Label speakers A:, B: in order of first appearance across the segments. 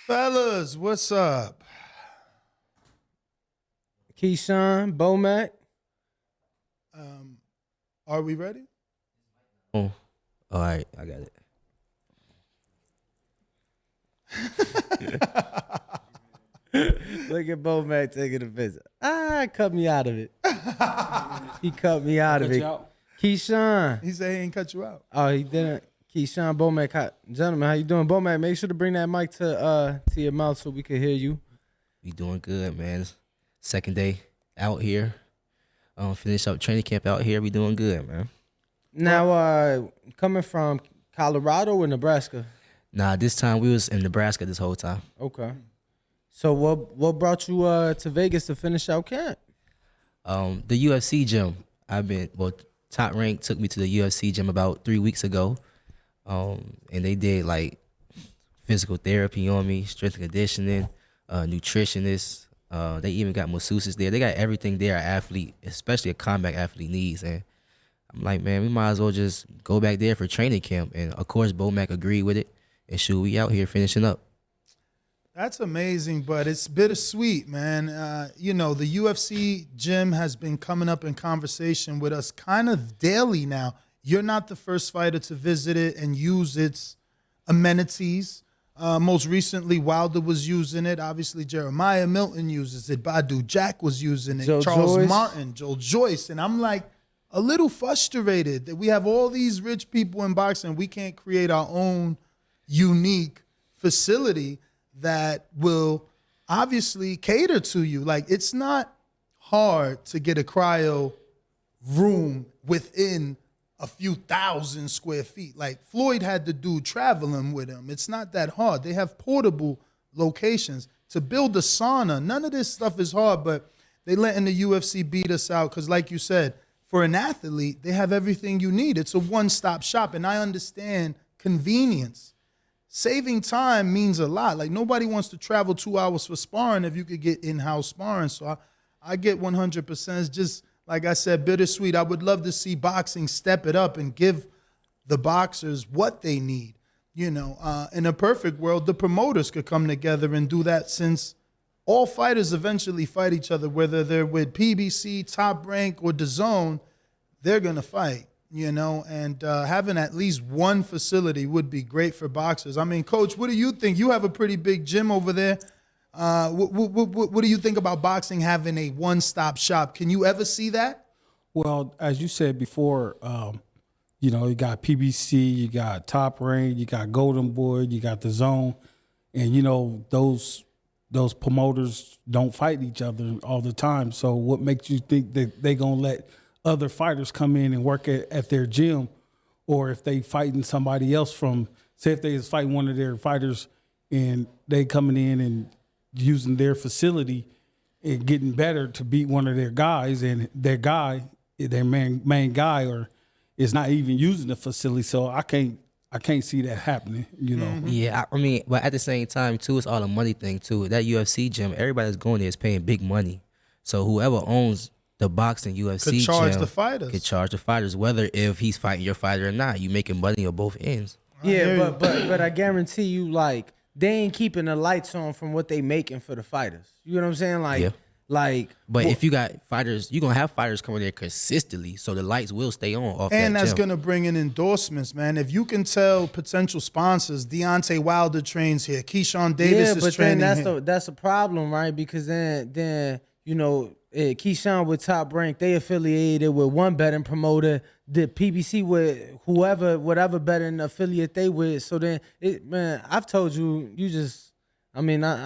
A: Fellas, what's up?
B: Keyshawn, Bomac.
A: Are we ready?
C: Oh, all right, I got it.
B: Look at Bomac taking a visit. Cut me out of it. He cut me out of it. Keyshawn.
A: He said he ain't cut you out.
B: Oh, he didn't. Keyshawn, Bomac. Gentlemen, how you doing? Bomac, make sure to bring that mic to your mouth so we can hear you.
C: We doing good, man. Second day out here. Finish up training camp out here. We doing good, man.
B: Now, coming from Colorado or Nebraska?
C: Nah, this time we was in Nebraska this whole time.
B: Okay. So what brought you to Vegas to finish out camp?
C: The UFC gym. Top Rank took me to the UFC gym about 3 weeks ago. And they did like physical therapy on me, strength and conditioning, nutritionists. They even got masseuses there. They got everything there an athlete, especially a combat athlete, needs. And I'm like, man, we might as well just go back there for training camp. And of course, Bomac agreed with it. And shoot, we out here finishing up.
A: That's amazing, but it's bittersweet, man. The UFC gym has been coming up in conversation with us kind of daily now. You're not the first fighter to visit it and use its amenities. Most recently, Wilder was using it. Obviously, Jeremiah Milton uses it. Badu Jack was using it. Charles
B: Joyce.
A: Martin, Joe Joyce. And I'm like a little frustrated that we have all these rich people in boxing. We can't create our own unique facility that will obviously cater to you. Like, it's not hard to get a cryo room within a few thousand square feet. Like, Floyd had the dude traveling with him. It's not that hard. They have portable locations. To build a sauna, none of this stuff is hard, but they letting the UFC beat us out because, like you said, for an athlete, they have everything you need. It's a one-stop shop, and I understand convenience. Saving time means a lot. Like, nobody wants to travel 2 hours for sparring if you could get in-house sparring. So I get 100%. It's just, like I said, bittersweet. I would love to see boxing step it up and give the boxers what they need. In a perfect world, the promoters could come together and do that, since all fighters eventually fight each other, whether they're with PBC, Top Rank, or Dazn, they're going to fight. And having at least one facility would be great for boxers. I mean, Coach, what do you think? You have a pretty big gym over there. What do you think about boxing having a one-stop shop? Can you ever see that?
D: Well, as you said before, you got PBC, you got Top Rank, you got Golden Boy, you got the Zone, and those promoters don't fight each other all the time. So what makes you think that they gonna let other fighters come in and work at their gym, or if they fighting somebody else say if they is fighting one of their fighters and they coming in and using their facility and getting better to beat one of their guys, and their main guy is not even using the facility. So I can't see that happening,
A: Mm-hmm.
C: Yeah, I mean, but at the same time, too, it's all a money thing, too. That UFC gym, everybody that's going there is paying big money. So whoever owns the boxing UFC
A: Could charge
C: gym
A: the fighters.
C: could charge the fighters, whether if he's fighting your fighter or not. You making money on both ends.
B: Yeah, but I guarantee you, like, they ain't keeping the lights on from what they making for the fighters. You know what I'm saying? Like,
C: yeah. But if you got fighters, you're going to have fighters coming there consistently, so the lights will stay on off
A: And
C: that
A: that's
C: gym.
A: going to bring in endorsements, man. If you can tell potential sponsors, Deontay Wilder trains here, Keyshawn Davis is training here.
B: That's a problem, right? Because then Keyshawn with Top Rank, they affiliated with one betting promoter, the PBC with whatever betting affiliate they with. So then, I've told you, I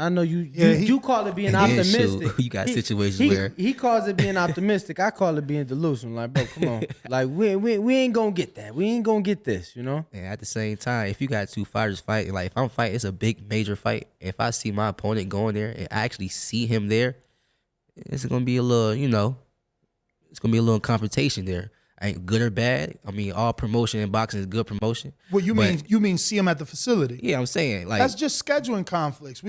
B: know you call it being optimistic.
C: You got situations where
B: he calls it being optimistic. I call it being delusional. Like, bro, come on. Like, we ain't gonna get that. We ain't gonna get this, And
C: at the same time, if you got two fighters fighting, like if I'm fighting, it's a big major fight. If I see my opponent going there and I actually see him there, it's gonna be a little, it's gonna be a little confrontation there. Ain't good or bad. I mean, all promotion in boxing is good promotion.
A: Well, you mean see him at the facility?
C: Yeah, I'm saying like
A: that's just scheduling conflicts.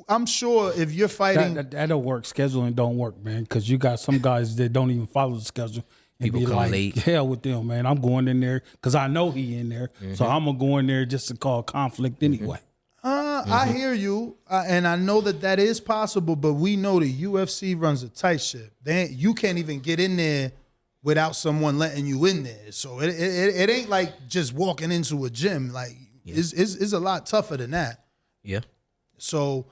A: I'm sure if you're fighting,
D: that don't work. Scheduling don't work, man, because you got some guys that don't even follow the schedule and
C: people
D: be
C: come
D: like,
C: late.
D: hell with them, man. I'm going in there because I know he in there, so I'm gonna go in there just to call conflict anyway.
A: I hear you, and I know that is possible, but we know the UFC runs a tight ship. You can't even get in there without someone letting you in there. So it ain't like just walking into a gym. Like, it's a lot tougher than that.
C: Yeah.
A: So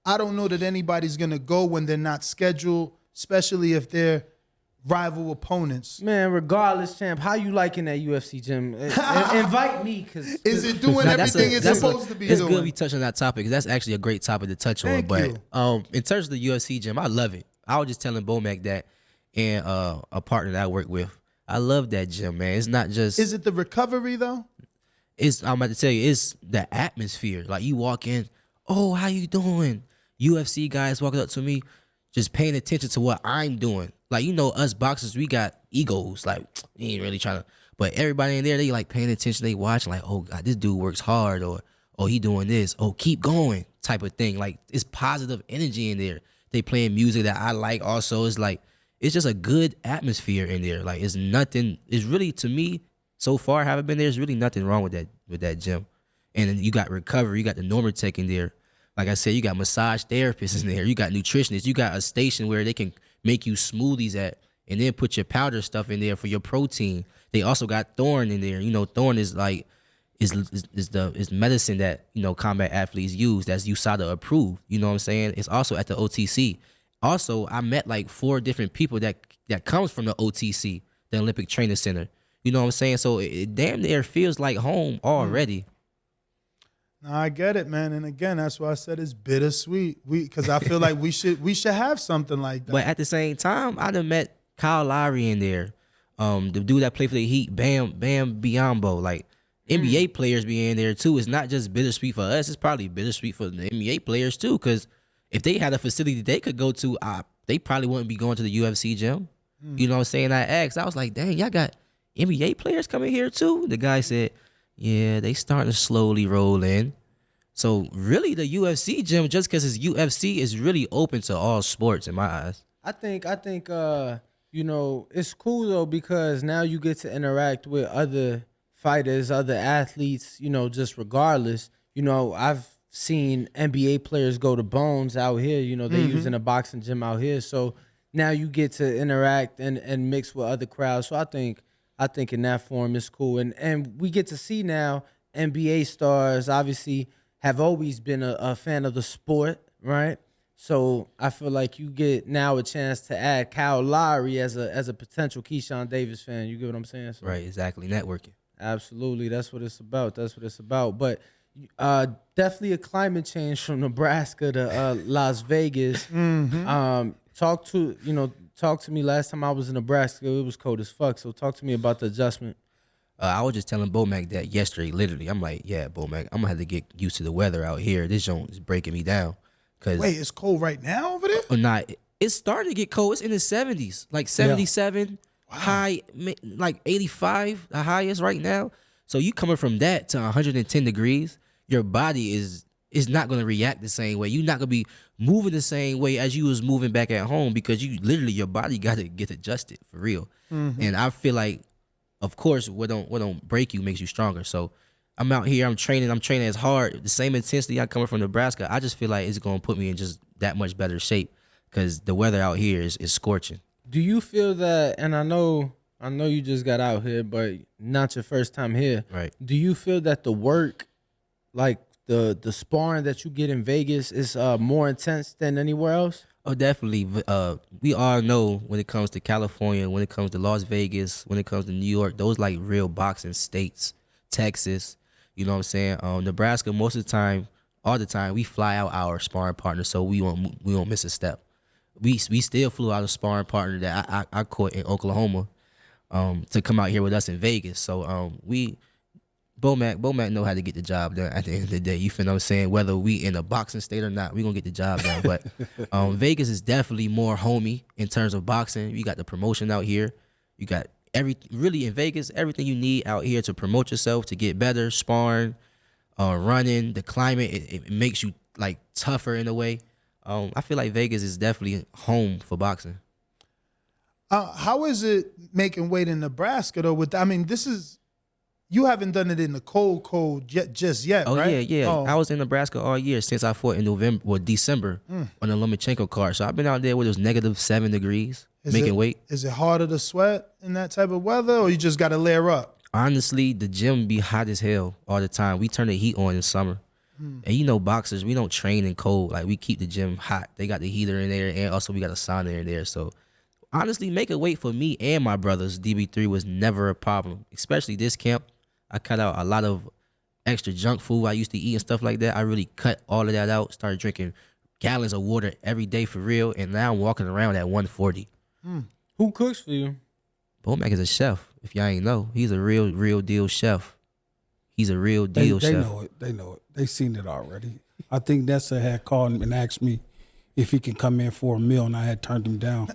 A: I don't know that anybody's going to go when they're not scheduled, especially if they're rival opponents.
B: Man, regardless, champ, how you liking that UFC gym? Invite me, because
A: is it doing everything it's supposed to be doing?
C: It's good we touch on that topic, because that's actually a great topic to touch on. But in terms of the UFC gym, I love it. I was just telling Bomac that, and a partner that I work with, I love that gym, man. It's not just...
A: Is it the recovery, though?
C: I'm about to tell you, it's the atmosphere. Like, you walk in, oh, how you doing? UFC guys walking up to me, just paying attention to what I'm doing. Like, you know, us boxers, we got egos. Like, we ain't really trying to... But everybody in there, they like paying attention. They watching, like, oh, God, this dude works hard. Or, oh, he doing this. Oh, keep going type of thing. Like, it's positive energy in there. They playing music that I like also. It's like, it's just a good atmosphere in there. Like, it's nothing... It's really, to me, so far, haven't been there, there's really nothing wrong with that gym. And then you got recovery. You got the Normatec in there. Like I said, you got massage therapists in there. You got nutritionists. You got a station where they can make you smoothies at, and then put your powder stuff in there for your protein. They also got Thorn in there. You know, Thorn is like is medicine that, you know, combat athletes use. That's USADA approved. You know what I'm saying? It's also at the OTC. Also, I met like 4 different people that comes from the OTC, the Olympic Training Center. You know what I'm saying? So it damn near feels like home already.
A: No, I get it, man. And again, that's why I said it's bittersweet. Because I feel like we should have something like that.
C: But at the same time, I done met Kyle Lowry in there. The dude that played for the Heat, Bam Biyombo. Like, NBA players be in there too. It's not just bittersweet for us. It's probably bittersweet for the NBA players too. Because if they had a facility they could go to, they probably wouldn't be going to the UFC gym. You know what I'm saying? I asked. I was like, dang, y'all got NBA players coming here too? The guy said, yeah, they starting to slowly roll in. So really the UFC gym, just because it's UFC, is really open to all sports in my eyes.
B: I think you know, it's cool though, because now you get to interact with other fighters, other athletes, you know, just regardless. You know, I've seen NBA players go to Bones out here, you know, they using a boxing gym out here. So now you get to interact and mix with other crowds. So I think in that form it's cool. And we get to see now NBA stars obviously have always been a fan of the sport, right? So I feel like you get now a chance to add Kyle Lowry as a potential Keyshawn Davis fan. You get what I'm saying? So,
C: Right, exactly. Networking.
B: absolutely. That's what it's about. But definitely a climate change from Nebraska to Las Vegas. Talk to me. Last time I was in Nebraska, it was cold as fuck. So talk to me about the adjustment.
C: I was just telling Bomac that yesterday, literally. I'm like, yeah, Bomac, I'm going to have to get used to the weather out here. This joint is breaking me down.
A: Wait, it's cold right now over there?
C: Or not. It's starting to get cold. It's in the 70s, like 77, high, like 85, the highest right now. So you coming from that to 110 degrees, your body is not going to react the same way. You're not going to be moving the same way as you was moving back at home, because your body got to get adjusted for real. And I feel like, of course, what don't break you makes you stronger. So I'm out here, I'm training as hard, the same intensity I coming from Nebraska. I just feel like it's going to put me in just that much better shape, because the weather out here is scorching.
B: Do you feel that, and I know you just got out here, but not your first time here.
C: Right.
B: Do you feel that the work, like the sparring that you get in Vegas, is more intense than anywhere else?
C: Oh, definitely. We all know when it comes to California, when it comes to Las Vegas, when it comes to New York, those like real boxing states. Texas, you know what I'm saying? Nebraska, most of the time, all the time, we fly out our sparring partner, so we won't miss a step. We still flew out a sparring partner that I caught in Oklahoma to come out here with us in Vegas. So Bomac know how to get the job done at the end of the day. You feel what I'm saying? Whether we in a boxing state or not, we gonna get the job done. But Vegas is definitely more homey in terms of boxing. You got the promotion out here. You got really in Vegas, everything you need out here to promote yourself, to get better, sparring, running, the climate, it makes you like tougher in a way. I feel like Vegas is definitely home for boxing.
A: How is it making weight in Nebraska though? This is you haven't done it in the cold just yet,
C: Oh
A: right?
C: yeah.
A: Oh.
C: I was in Nebraska all year since I fought in December on the Lomachenko card. So I've been out there where it was -7 degrees, making weight.
A: Is it harder to sweat in that type of weather, or you just got to layer up?
C: Honestly, the gym be hot as hell all the time. We turn the heat on in summer. And you know, boxers, we don't train in cold. Like, we keep the gym hot. They got the heater in there, and also we got a sauna in there. So honestly, making weight for me and my brothers, DB3, was never a problem. Especially this camp. I cut out a lot of extra junk food I used to eat and stuff like that. I really cut all of that out. Started drinking gallons of water every day for real. And now I'm walking around at 140.
B: Who cooks for you?
C: Bomac is a chef. If y'all ain't know, he's a real deal chef. He's a real deal
D: They
C: chef.
D: know it. They know it. They seen it already. I think Nessa had called him and asked me if he can come in for a meal, and I had turned him down.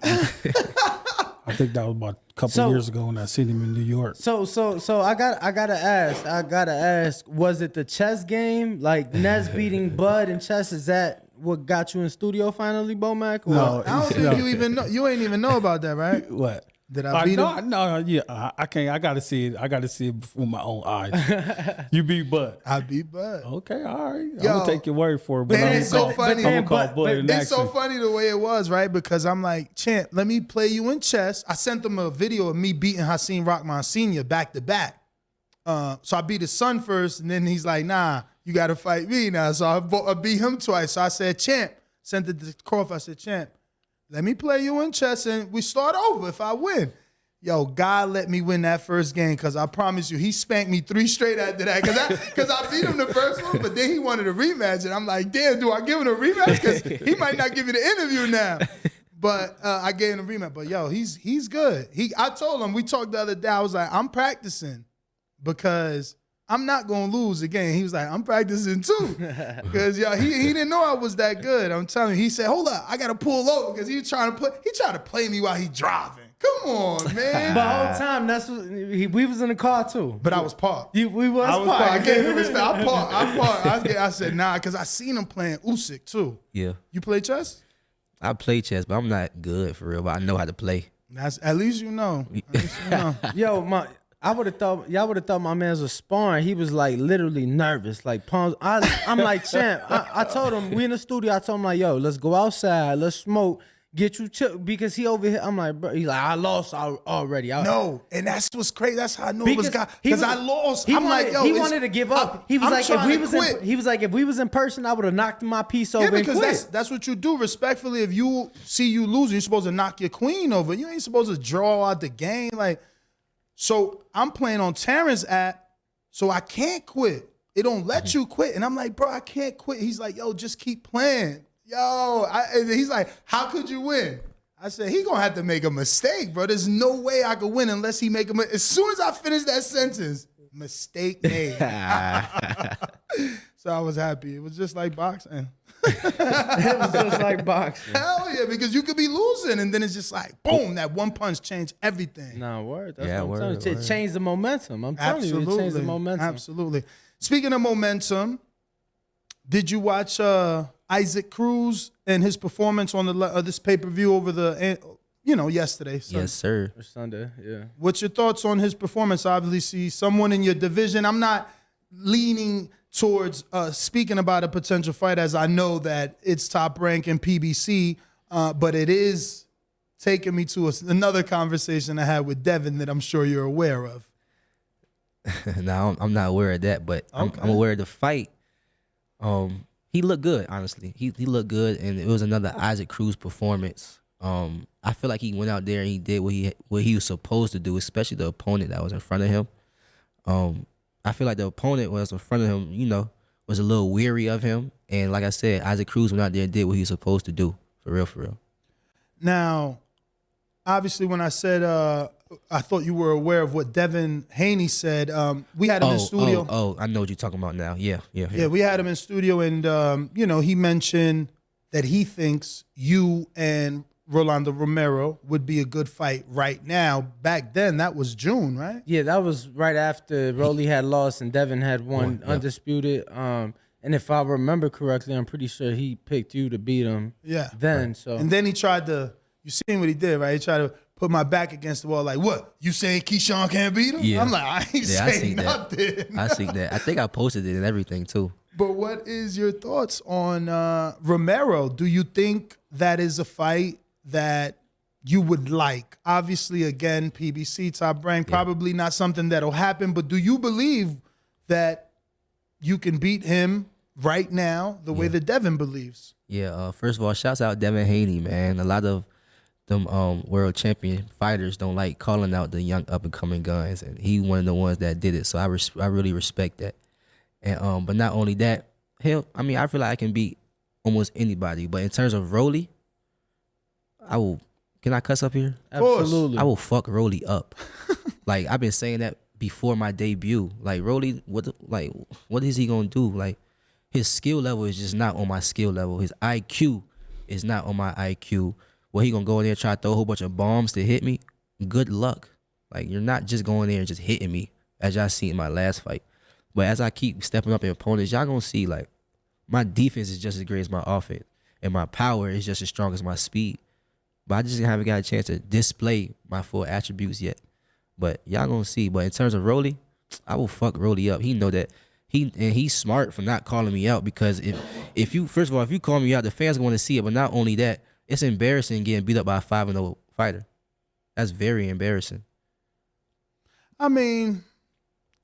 D: I think that was about a couple of years ago when I seen him in New York.
B: So I gotta ask, was it the chess game? Like Nez beating Bud in chess, is that what got you in studio finally, Bomac? Or?
D: No.
A: I don't think you even know. You ain't even know about that, right?
D: What?
A: Did I beat him?
D: No, yeah. I can't. I gotta see it. I gotta see it with my own eyes. You beat Bud.
A: I beat Bud.
D: Okay, all right. I'm
A: Yo,
D: gonna take your word for it. But
A: man,
D: I'm
A: it's
D: gonna
A: so
D: call,
A: funny.
D: I'm gonna call Bud in
A: It's so
D: action.
A: funny the way it was, right? Because I'm like, Champ, let me play you in chess. I sent him a video of me beating Hasim Rahman Sr. back to back. So I beat his son first, and then he's like, nah, you got to fight me now. So I beat him twice. So I said, Champ, sent it to Crawford. I said, Champ, let me play you in chess, and we start over if I win. Yo, God let me win that first game, because I promise you, he spanked me 3 straight after that. Because I beat him the first one, but then he wanted a rematch. And I'm like, damn, do I give him a rematch? Because he might not give me the interview now. But I gave him a rematch. But, yo, he's good. I told him, we talked the other day, I was like, I'm practicing because I'm not going to lose again. He was like, I'm practicing too. Because, yo, he didn't know I was that good. I'm telling you. He said, hold up, I got to pull over, because he tried to play me while he driving. Come on, man.
B: But the whole time, we was in the car too.
A: But I was parked.
B: We was
A: I
B: parked.
A: I gave him respect. I parked. I said, nah, because I seen him playing Usyk too.
C: Yeah.
A: You play chess?
C: I play chess, but I'm not good for real, but I know how to play.
A: That's at least you know. At least you know.
B: Yo, I would have thought y'all would have thought my man was sparring. He was like literally nervous, like palms. I'm like, Champ. I told him we in the studio. I told him like, yo, let's go outside, let's smoke, get you chill, because he over here. I'm like, bro. He's like, I lost already.
A: No, and that's what's crazy. That's how I knew it was God. Because I lost.
B: He wanted to give up. He was like, if we was in person, I would have knocked my piece over.
A: Yeah, because
B: and quit.
A: that's what you do. Respectfully, if you see you losing, you're supposed to knock your queen over. You ain't supposed to draw out the game. Like, so I'm playing on Terrence's app, so I can't quit. It don't let you quit. And I'm like, bro, I can't quit. He's like, yo, just keep playing. And he's like, how could you win? I said, he gonna have to make a mistake, bro. There's no way I could win unless he make a mistake. As soon as I finish that sentence, mistake made. So I was happy. It was just like boxing.
B: It was just like boxing.
A: Hell yeah, because you could be losing, and then it's just like, boom, that one punch changed everything.
B: Nah, word. That's
C: Yeah,
B: what I'm
C: word,
B: telling you. It changed the momentum. I'm telling you, it changed the momentum.
A: Absolutely. Speaking of momentum, did you watch Isaac Cruz and his performance on this pay-per-view over yesterday? Sunday?
C: Yes, sir.
B: Or Sunday, yeah.
A: What's your thoughts on his performance? Obviously, someone in your division. I'm not leaning towards speaking about a potential fight, as I know that it's Top Rank and PBC, but it is taking me to another conversation I had with Devin that I'm sure you're aware of.
C: No, I'm not aware of that, but I'm aware of the fight. He looked good, honestly. He looked good, and it was another Isaac Cruz performance. I feel like he went out there and he did what he was supposed to do, especially the opponent that was in front of him. I feel like the opponent was in front of him, was a little weary of him. And like I said, Isaac Cruz went out there and did what he was supposed to do. For real.
A: Now, obviously, when I said I thought you were aware of what Devin Haney said, we had him in studio.
C: Oh, I know what you're talking about now. Yeah.
A: Yeah, we had him in studio, and he mentioned that he thinks you and Rolando Romero would be a good fight right now. Back then, that was June, right?
B: Yeah, that was right after Rolly had lost and Devin had won undisputed. And if I remember correctly, I'm pretty sure he picked you to beat him.
A: Yeah.
B: Then so
A: and then he tried to. You seen what he did, right? He tried to put my back against the wall. Like, what? You saying Keyshawn can't beat him?
C: Yeah.
A: I'm like, I ain't
C: Yeah, I
A: saying
C: seen that.
A: nothing.
C: I see that. I think I posted it and everything too.
A: But what is your thoughts on Romero? Do you think that is a fight that you would like? Obviously, again, PBC, top rank, probably not something that'll happen. But do you believe that you can beat him right now the way that Devin believes?
C: Yeah. First of all, shouts out Devin Haney, man. A lot of them world champion fighters don't like calling out the young up and coming guns, and he one of the ones that did it. So I really respect that. And but not only that, hell, I mean, I feel like I can beat almost anybody. But in terms of Rolly, I will. Can I cuss up here?
B: Absolutely.
C: I will fuck Rolly up. Like, I've been saying that before my debut. Like, Rolly, what is he gonna do? Like, his skill level is just not on my skill level. His IQ is not on my IQ. Well, he gonna go in there and try to throw a whole bunch of bombs to hit me? Good luck. Like, you're not just going there and just hitting me, as y'all seen in my last fight. But as I keep stepping up in opponents, y'all gonna see, like, my defense is just as great as my offense, and my power is just as strong as my speed. But I just haven't got a chance to display my full attributes yet. But y'all gonna see. But in terms of Rolly, I will fuck Rolly up. He know that. He's smart for not calling me out, because if you, first of all, if you call me out, the fans want to see it. But not only that, it's embarrassing getting beat up by a 5-0 fighter. That's very embarrassing.
A: I mean,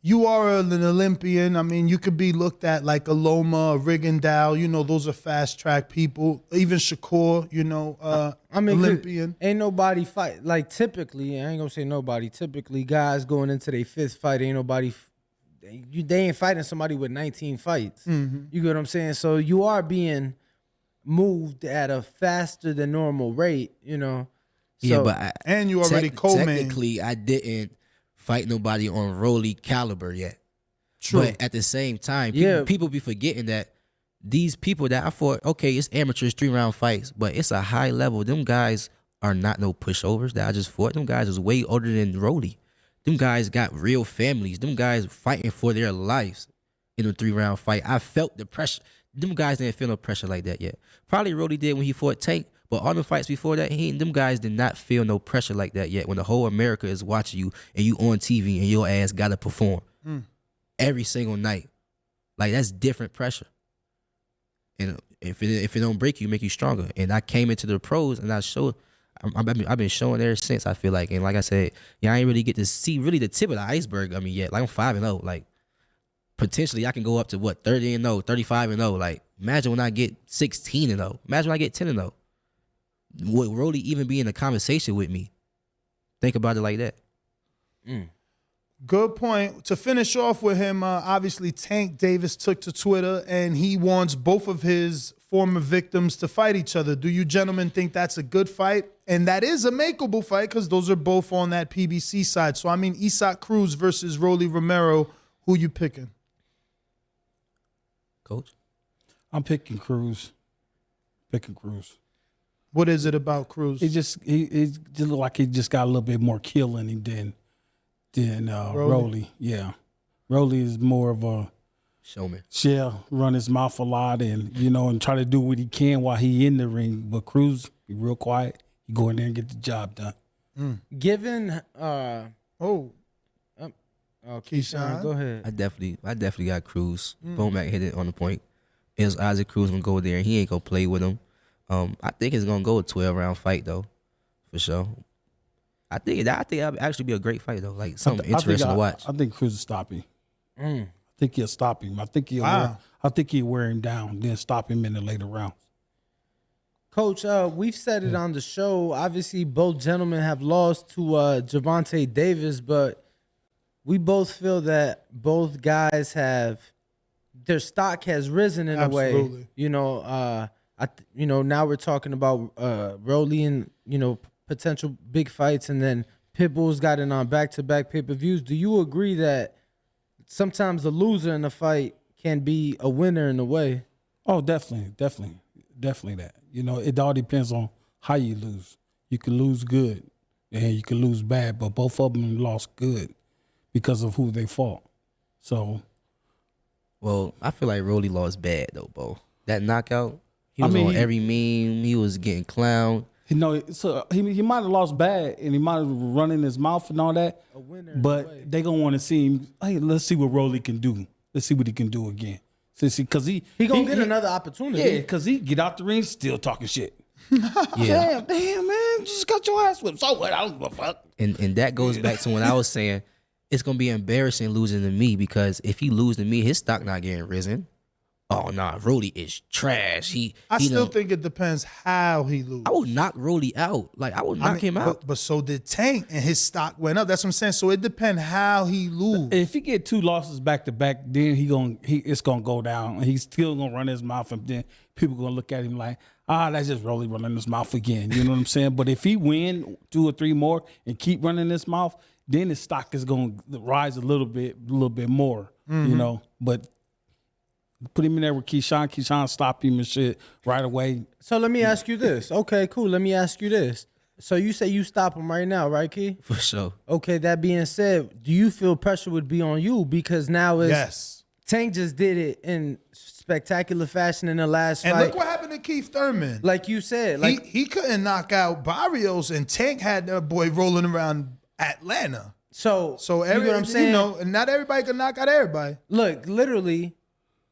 A: you are an Olympian. I mean, you could be looked at like a Loma, a Rigondeaux. You know, those are fast track people. Even Shakur, you know,
B: I mean,
A: Olympian.
B: Ain't nobody fight. Like, typically, I ain't gonna say nobody. Typically, guys going into their 5th fight, ain't nobody. They ain't fighting somebody with 19 fights.
A: Mm-hmm.
B: You get what I'm saying? So you are being moved at a faster than normal rate, you know. So,
C: Yeah, but
A: and you already co-main.
C: Technically, I didn't fight nobody on Rolly caliber yet.
A: True.
C: But at the same time,
B: Yeah.
C: people be forgetting that these people that I fought, okay, it's amateurs, 3-round fights, but it's a high level. Them guys are not no pushovers that I just fought. Them guys is way older than Rolly. Them guys got real families. Them guys fighting for their lives in a 3-round fight. I felt the pressure. Them guys didn't feel no pressure like that yet. Probably Rolly did when he fought Tank, but all the fights before that, them guys did not feel no pressure like that yet. When the whole America is watching you and you on TV and your ass got to perform every single night. Like, that's different pressure. And if it don't break you, make you stronger. And I came into the pros and I showed. I've been showing ever since, I feel like. And like I said, I ain't really get to see really the tip of the iceberg of me yet. Like, I'm 5-0. Like, potentially I can go up to 30-0, 35-0. Like, imagine when I get 16-0. Imagine when I get 10-0. Would Rolly even be in a conversation with me? Think about it like that.
A: Good point. To finish off with him, obviously Tank Davis took to Twitter and he wants both of his former victims to fight each other. Do you gentlemen think that's a good fight? And that is a makeable fight because those are both on that PBC side. So, I mean, Isaac Cruz versus Rolly Romero, who you picking?
C: Coach?
D: I'm picking Cruz.
A: What is it about Cruz?
D: He just look like he just got a little bit more kill in him than Rolly. Yeah, Rolly is more of a
C: Showman.
D: run his mouth a lot and and try to do what he can while he in the ring. But Cruz, he real quiet. He go in there and get the job done.
B: given
A: Keyshawn.
B: go ahead.
C: I definitely got Cruz. Bomac hit it on the point. Is Isaac Cruz gonna go there and he ain't gonna play with him? I think it's gonna go a 12-round fight though, for sure. I think that'll actually be a great fight though, like something interesting to watch.
D: I think Cruz will stop him. I think he'll stop him. I think he'll wear him down, then stop him in the later rounds.
B: Coach, we've said it on the show. Obviously, both gentlemen have lost to Gervonta Davis, but we both feel that both guys their stock has risen in
A: Absolutely.
B: a way. Now we're talking about Rolly and potential big fights, and then Pitbull's got it on back-to-back pay-per-views. Do you agree that sometimes the loser in the fight can be a winner in a way?
D: Oh, definitely that. It all depends on how you lose. You can lose good and you can lose bad, but both of them lost good because of who they fought. So,
C: Well, I feel like Rolly lost bad though, Bo. That knockout, he was on every meme. He was getting clowned.
D: So he might have lost bad, and he might have run in his mouth and all that.
B: A winner,
D: But they gonna want to see him. Hey, let's see what Rolly can do. Let's see what he can do again. Because he
B: gonna get another opportunity.
D: Yeah, because he get out the ring still talking shit.
C: Yeah.
D: Damn, man, you just got your ass whipped. So what? I don't give a fuck.
C: And that goes back to when I was saying it's gonna be embarrassing losing to me, because if he lose to me, his stock not getting risen. Oh nah, Rolly is trash.
A: I
C: he
A: still
C: done-
A: think it depends how he loses.
C: I would knock Rolly out. Like I would knock him out.
A: But so did Tank, and his stock went up. That's what I'm saying. So it depends how he lose.
D: If he get 2 losses back to back, then it's gonna go down, and he's still gonna run his mouth, and then people gonna look at him like, that's just Rolly running his mouth again. You know what I'm saying? But if he win 2 or 3 more and keep running his mouth, then his stock is gonna rise a little bit more. You know, but. Put him in there with Keyshawn. Keyshawn stop him and shit right away.
B: So let me ask you this. Okay, cool. Let me ask you this. So you say you stop him right now, right, Key?
C: For sure.
B: Okay, that being said, do you feel pressure would be on you? Because now
A: Yes.
B: Tank just did it in spectacular fashion in the last
A: And
B: fight.
A: look what happened to Keith Thurman.
B: Like you said, like
A: he couldn't knock out Barrios, and Tank had that boy rolling around Atlanta.
B: so
A: So
B: you know what I'm saying?
A: You know, and not everybody can knock out everybody.
B: Look, literally,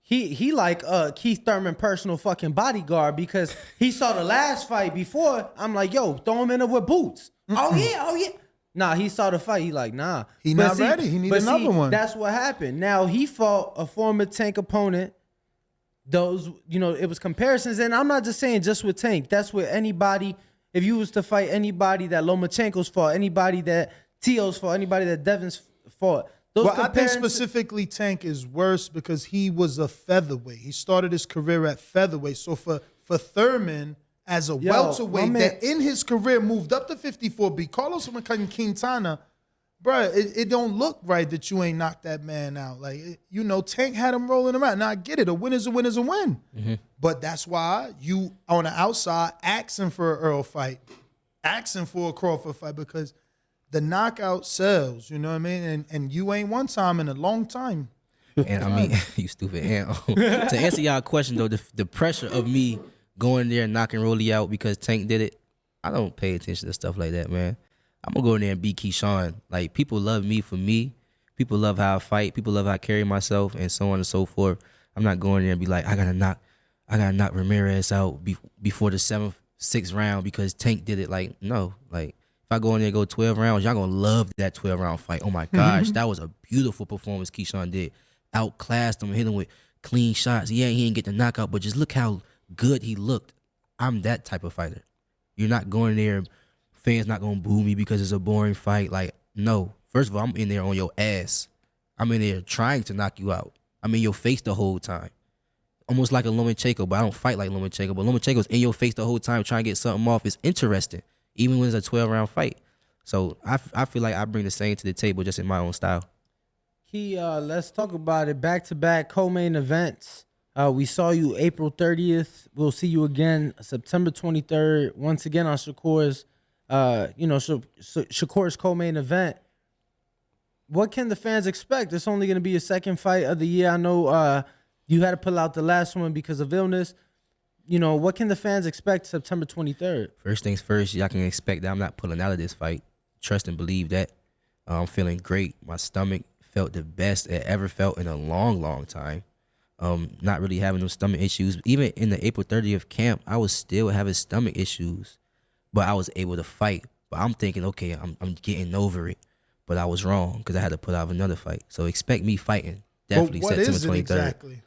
B: he like Keith Thurman personal fucking bodyguard, because he saw the last fight before. I'm like, yo, throw him in there with boots. Oh yeah. Nah, he saw the fight. He like, nah.
A: He
B: But
A: not ready. He need
B: but
A: another one.
B: That's what happened. Now he fought a former Tank opponent. Those, it was comparisons, and I'm not just saying just with Tank. That's with anybody. If you was to fight anybody that Lomachenko's fought, anybody that Tio's fought, anybody that Devon's fought. Those
A: Well, I think
B: comparisons-
A: specifically Tank is worse because he was a featherweight. He started his career at featherweight. So for Thurman as a welterweight
B: my man-
A: that in his career moved up to 54, beat Carlos Quintana, bruh, it don't look right that you ain't knocked that man out. Like, Tank had him rolling around. Now, I get it. A win is a win is a win.
C: Mm-hmm.
A: But that's why you, on the outside, asking for an Earl fight, asking for a Crawford fight, because the knockout sells, you know what I mean? And you ain't one time in a long time.
C: And I mean, you stupid. And to answer y'all question though, the pressure of me going there and knocking Rolly out because Tank did it, I don't pay attention to stuff like that, man. I'm gonna go in there and beat Keyshawn. Like, people love me for me. People love how I fight. People love how I carry myself, and so on and so forth. I'm not going there and be like, I gotta knock Ramirez out before the 6th round because Tank did it. Like, no, like. If I go in there and go 12 rounds, y'all gonna love that 12-round fight. Oh my gosh, that was a beautiful performance Keyshawn did. Outclassed him, hit him with clean shots. Yeah, he didn't get the knockout, but just look how good he looked. I'm that type of fighter. You're not going there, fans not gonna boo me because it's a boring fight. Like, no. First of all, I'm in there on your ass. I'm in there trying to knock you out. I'm in your face the whole time. Almost like a Lomachenko, but I don't fight like Lomachenko. But Lomachenko's in your face the whole time trying to get something off. It's interesting. Even when it's a 12-round fight. So I feel like I bring the same to the table, just in my own style.
B: Let's talk about it. Back-to-back co-main events. We saw you April 30th. We'll see you again September 23rd. Once again on Shakur's, Shakur's co-main event. What can the fans expect? It's only going to be a second fight of the year. I know you had to pull out the last one because of illness. What can the fans expect September 23rd?
C: First things first, y'all can expect that I'm not pulling out of this fight. Trust and believe that. I'm feeling great. My stomach felt the best it ever felt in a long, long time. Not really having those stomach issues. Even in the April 30th camp, I was still having stomach issues, but I was able to fight. But I'm thinking, okay, I'm getting over it. But I was wrong because I had to put out another fight. So expect me fighting. Definitely
A: But what
C: September
A: is it
C: 23rd.
A: exactly?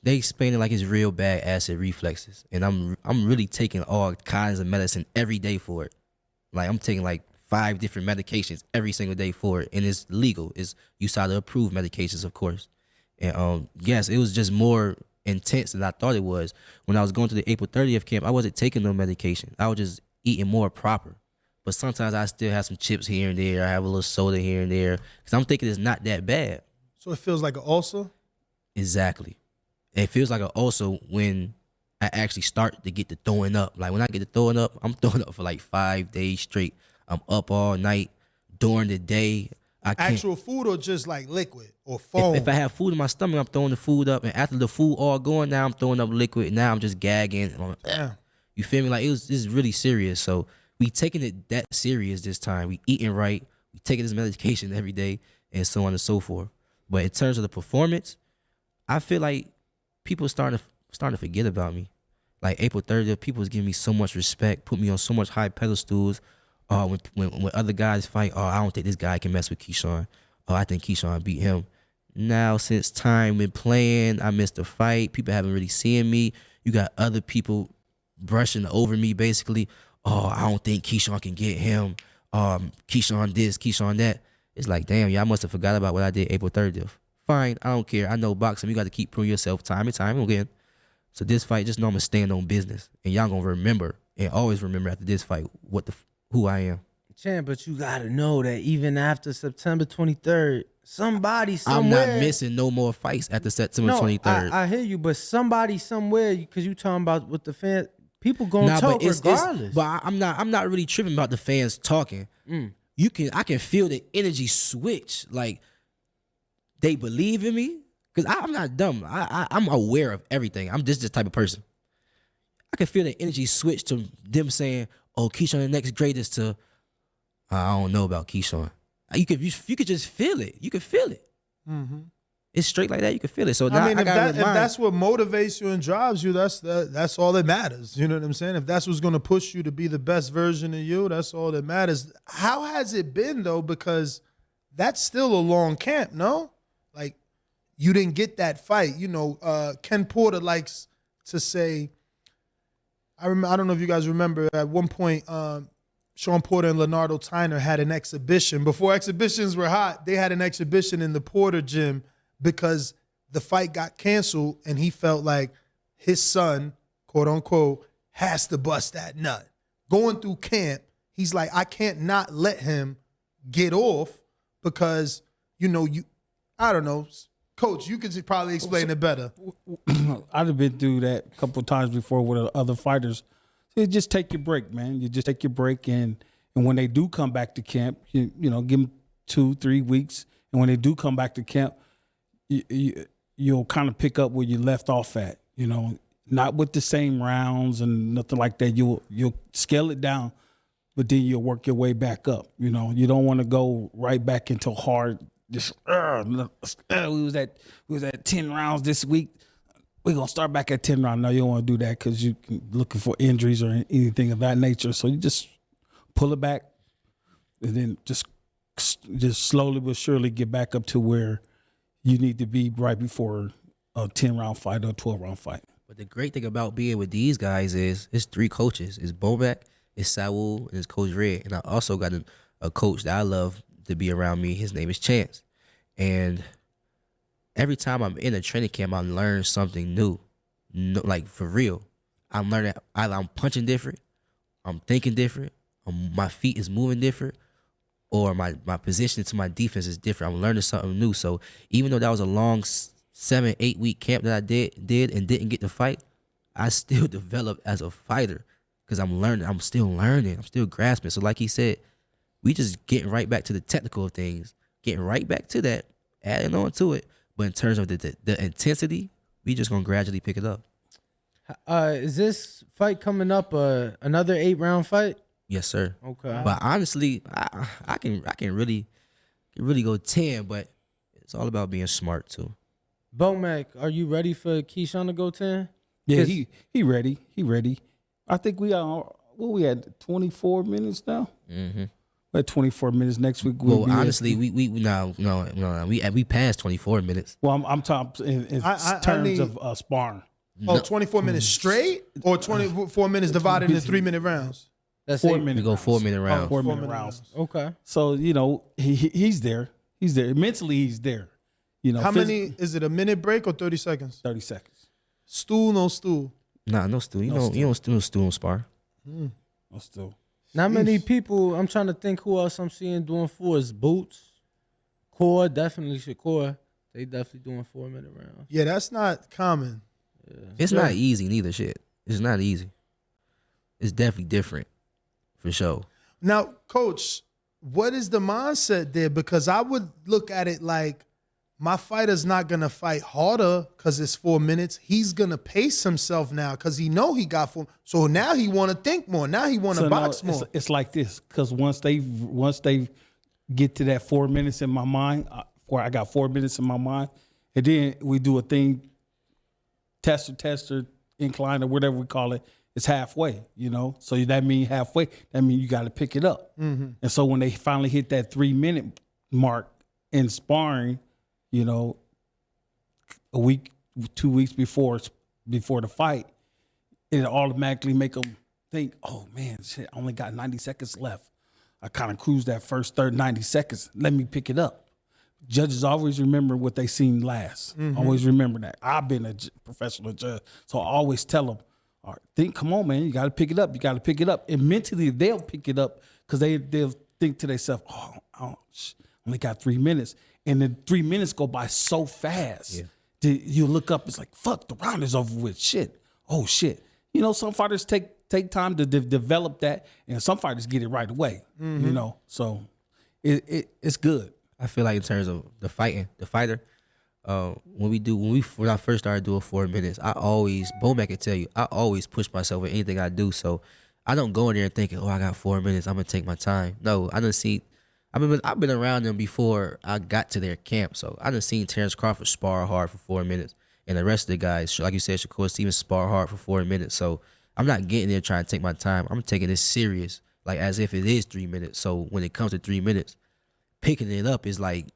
C: They explain it like it's real bad acid reflexes, and I'm really taking all kinds of medicine every day for it. Like, I'm taking like 5 different medications every single day for it, and it's legal. It's USADA approved medications, of course. And yes, it was just more intense than I thought it was. When I was going to the April 30th camp, I wasn't taking no medication. I was just eating more proper. But sometimes I still have some chips here and there. I have a little soda here and there because I'm thinking it's not that bad.
A: So it feels like an ulcer?
C: Exactly. It feels like an ulcer when I actually start to get the throwing up. Like, when I get the throwing up, I'm throwing up for like 5 days straight. I'm up all night during the day. I can't.
A: Actual food or just like liquid or foam?
C: If I have food in my stomach, I'm throwing the food up. And after the food all going, now I'm throwing up liquid. Now I'm just gagging.
A: Yeah.
C: You feel me? Like it's really serious. So we taking it that serious this time. We eating right. We taking this medication every day, and so on and so forth. But in terms of the performance, I feel like people starting to forget about me. Like April 30th, people was giving me so much respect, put me on so much high pedestals. When other guys fight, I don't think this guy can mess with Keyshawn. I think Keyshawn beat him. Now, since time been playing, I missed the fight. People haven't really seen me. You got other people brushing over me, basically. I don't think Keyshawn can get him. Keyshawn this, Keyshawn that. It's like, damn, y'all must have forgot about what I did April 30th. Fine, I don't care. I know boxing. You got to keep proving yourself time and time again. So this fight, just know I'm going to stand on business. And y'all going to remember and always remember after this fight who I am.
B: Champ, but you got to know that even after September 23rd, somebody somewhere.
C: I'm not missing no more fights after September 23rd.
B: I hear you, but somebody somewhere, because you talking about with the fans, people going to talk regardless.
C: But I'm not really tripping about the fans talking. I can feel the energy switch. Like, they believe in me. Because I'm not dumb. I'm aware of everything. I'm just this type of person. I can feel the energy switch to them saying, oh, Keyshawn the next greatest, to I don't know about Keyshawn. You could just feel it. You could feel it. Mm-hmm. It's straight like that. You can feel it. So now
A: if that's what motivates you and drives you, that's all that matters. You know what I'm saying? If that's what's going to push you to be the best version of you, that's all that matters. How has it been though? Because that's still a long camp, no? Like, you didn't get that fight. You know, Ken Porter likes to say, I don't know if you guys remember, at one point, Sean Porter and Leonardo Tyner had an exhibition. Before exhibitions were hot, they had an exhibition in the Porter gym because the fight got canceled and he felt like his son, quote unquote, has to bust that nut. Going through camp, he's like, I can't not let him get off because, I don't know, Coach, you could probably explain it better.
D: I'd have been through that a couple of times before with other fighters. You just take your break, man. You just take your break, and when they do come back to camp, you give them 2-3 weeks, and when they do come back to camp, you'll kind of pick up where you left off at. Not with the same rounds and nothing like that. You'll scale it down, but then you'll work your way back up. You don't want to go right back into hard. Just we was at 10 rounds this week. We're gonna start back at 10 rounds. No, you don't want to do that because you're looking for injuries or anything of that nature. So you just pull it back, and then just slowly but surely get back up to where you need to be right before a 10-round fight or a 12-round fight.
C: But the great thing about being with these guys is it's 3 coaches. It's Bomac, it's Saul, and it's Coach Red. And I also got a coach that I love to be around me. His name is Chance. And every time I'm in a training camp, I learn something new. No, like, for real. I'm learning, either I'm punching different, I'm thinking different, my feet is moving different, or my position to my defense is different. I'm learning something new. So even though that was a long 7-8 week camp that I did and didn't get to fight, I still developed as a fighter because I'm learning. I'm still learning. I'm still grasping. So like he said, we just getting right back to the technical of things, getting right back to that, adding on to it. But in terms of the intensity, we just gonna gradually pick it up.
B: Is this fight coming up another 8-round fight?
C: Yes, sir.
B: Okay.
C: But honestly, I can really go 10, but it's all about being smart too.
B: Bomac, are you ready for Keyshawn to go 10?
D: Yeah, he ready. He ready. I think we are. What we at 24 minutes now. Mm-hmm. We're at 24 minutes next week.
C: Well, honestly, we passed 24 minutes.
D: Well, I'm talking in terms of sparring.
A: Oh, 24 minutes straight, or 24 minutes divided into 3-minute rounds?
B: That's
D: 4 minutes.
C: We go 4-minute rounds.
D: 4-minute rounds.
B: Okay.
D: So he's there. He's there mentally. He's there.
A: How many is it? A minute break or 30 seconds?
D: 30 seconds.
A: Stool, no stool.
C: Nah, no stool. You don't stool and spar.
D: No stool.
B: Not many people. I'm trying to think who else I'm seeing doing 4 is Boots. Core, definitely Shakur. They definitely doing 4-minute rounds.
A: Yeah, that's not common.
C: Yeah. It's not easy neither. Shit, it's not easy. It's definitely different, for sure.
A: Now, Coach, what is the mindset there? Because I would look at it like my fighter's not going to fight harder because it's 4 minutes. He's going to pace himself now because he know he got 4. So now he want to think more. Now he want to box more.
D: It's like this, because once they get to that 4 minutes in my mind, where I got 4 minutes in my mind, and then we do a thing, tester, incline, or whatever we call it. It's halfway, you know. So that means halfway. That means you got to pick it up. And so when they finally hit that 3 minute mark in sparring, you know, a week, 2 weeks before the fight, it automatically make them think, oh man, shit, I only got 90 seconds left. I kind of cruised that first 90 seconds. Let me pick it up. Judges always remember what they seen last. Always remember that. I've been a professional judge, so I always tell them, all right, come on, man, you got to pick it up. You got to pick it up. And mentally, they'll pick it up because they'll think to themselves, oh, only got 3 minutes. And the 3 minutes go by so fast. Yeah. You look up, it's like, fuck, the round is over with. Shit. Oh, shit. You know, some fighters take time to develop that, and some fighters get it right away. You know, so it's good.
C: I feel like in terms of the fighter, when I first started doing 4 minutes, Bomac can tell you, I always push myself in anything I do. So I don't go in there and thinking, I got 4 minutes, I'm gonna take my time. No, I've been around them before I got to their camp. So I done seen Terrence Crawford spar hard for 4 minutes, and the rest of the guys, like you said, Shakur Stevens spar hard for 4 minutes. So I'm not getting there trying to take my time. I'm taking this serious, like as if it is 3 minutes. So when it comes to 3 minutes, picking it up is like,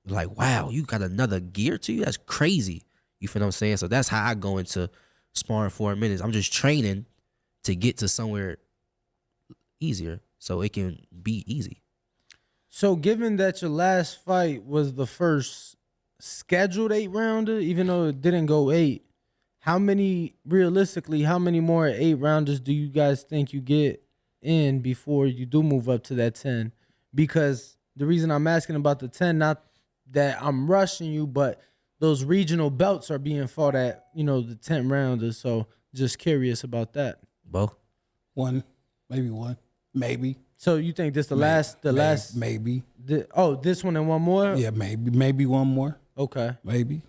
C: wow, you got another gear to you? That's crazy. You feel what I'm saying? So that's how I go into sparring 4 minutes. I'm just training to get to somewhere easier so it can be easy.
B: So given that your last fight was the first scheduled 8-rounder, even though it didn't go 8, realistically, how many more 8-rounders do you guys think you get in before you do move up to that 10? Because the reason I'm asking about the 10, not that I'm rushing you, but those regional belts are being fought at, the 10 rounders. So just curious about that.
C: Bo?
D: Maybe.
B: So you think this
D: maybe.
B: This one and one more?
D: Yeah, maybe one more.
B: Okay.
D: Maybe,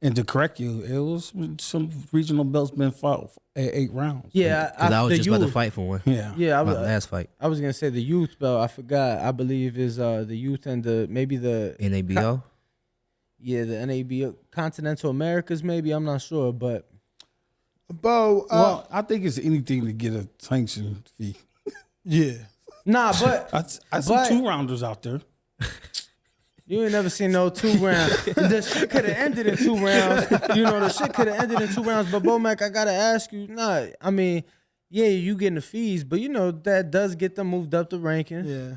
D: And to correct you, it was some regional belts been fought at 8 rounds.
B: Yeah,
C: because I was just about to fight for one.
B: Yeah,
C: my last fight.
B: I was gonna say the youth belt. I forgot. I believe is the youth and the
C: NABO.
B: The NABO Continental Americas. Maybe I'm not sure, but
A: Bo,
D: I think it's anything to get a sanction fee.
A: Yeah.
B: Nah, but
D: I see 2-rounders out there.
B: You ain't never seen no 2 rounds. The shit could have ended in 2 rounds. The shit could have ended in 2 rounds. But Bomac, I gotta ask you, you getting the fees, but that does get them moved up the ranking.
A: Yeah.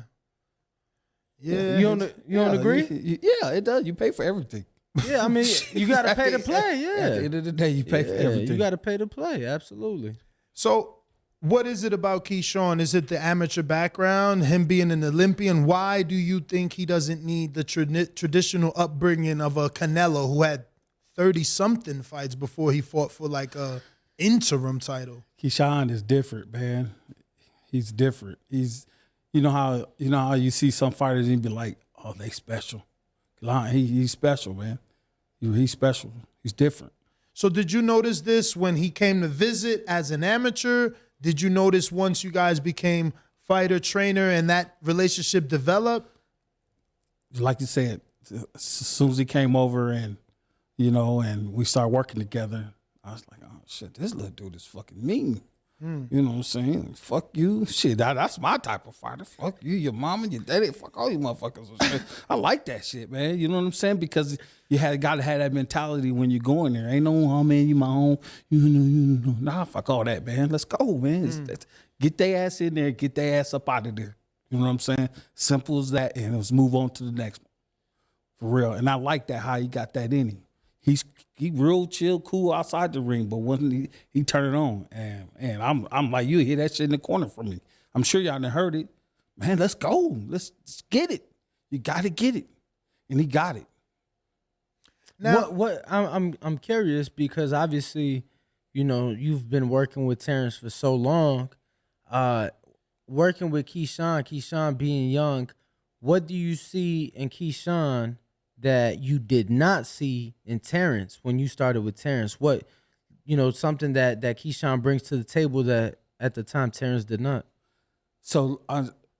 A: Yeah.
B: You don't agree?
D: Yeah, it does. You pay for everything.
B: Yeah, you gotta pay to play. Yeah.
D: At the end of the day, you pay for everything.
B: You gotta pay to play. Absolutely.
A: So, what is it about Keyshawn? Is it the amateur background, him being an Olympian? Why do you think he doesn't need the traditional upbringing of a Canelo who had 30-something fights before he fought for like a interim title?
D: Keyshawn is different, man. He's different. He's, how you see some fighters and you be like, oh, they special. He's special, man. He's special. He's different.
A: So did you notice this when he came to visit as an amateur? Did you notice once you guys became fighter trainer and that relationship developed?
D: Like you said, as soon as he came over and we started working together, I was like, oh shit, this little dude is fucking mean. You know what I'm saying? Fuck you. Shit, that's my type of fighter. Fuck you, your mama, your daddy. Fuck all you motherfuckers. I like that shit, man. You know what I'm saying? Because you got to have that mentality when you go in there. Ain't no, oh, man, you my own. Nah, fuck all that, man. Let's go, man. Get their ass in there. Get their ass up out of there. You know what I'm saying? Simple as that. And let's move on to the next one. For real. And I like that, how he got that in him. He real chill, cool outside the ring, but when he turn it on, and I'm like, you hear that shit in the corner from me. I'm sure y'all done heard it. Man, let's go. Let's get it. You got to get it, and he got it.
B: Now, I'm curious because obviously, you've been working with Terrence for so long. Working with Keyshawn being young, what do you see in Keyshawn that you did not see in Terrence when you started with Terrence? What, something that Keyshawn brings to the table that at the time Terrence did not?
D: So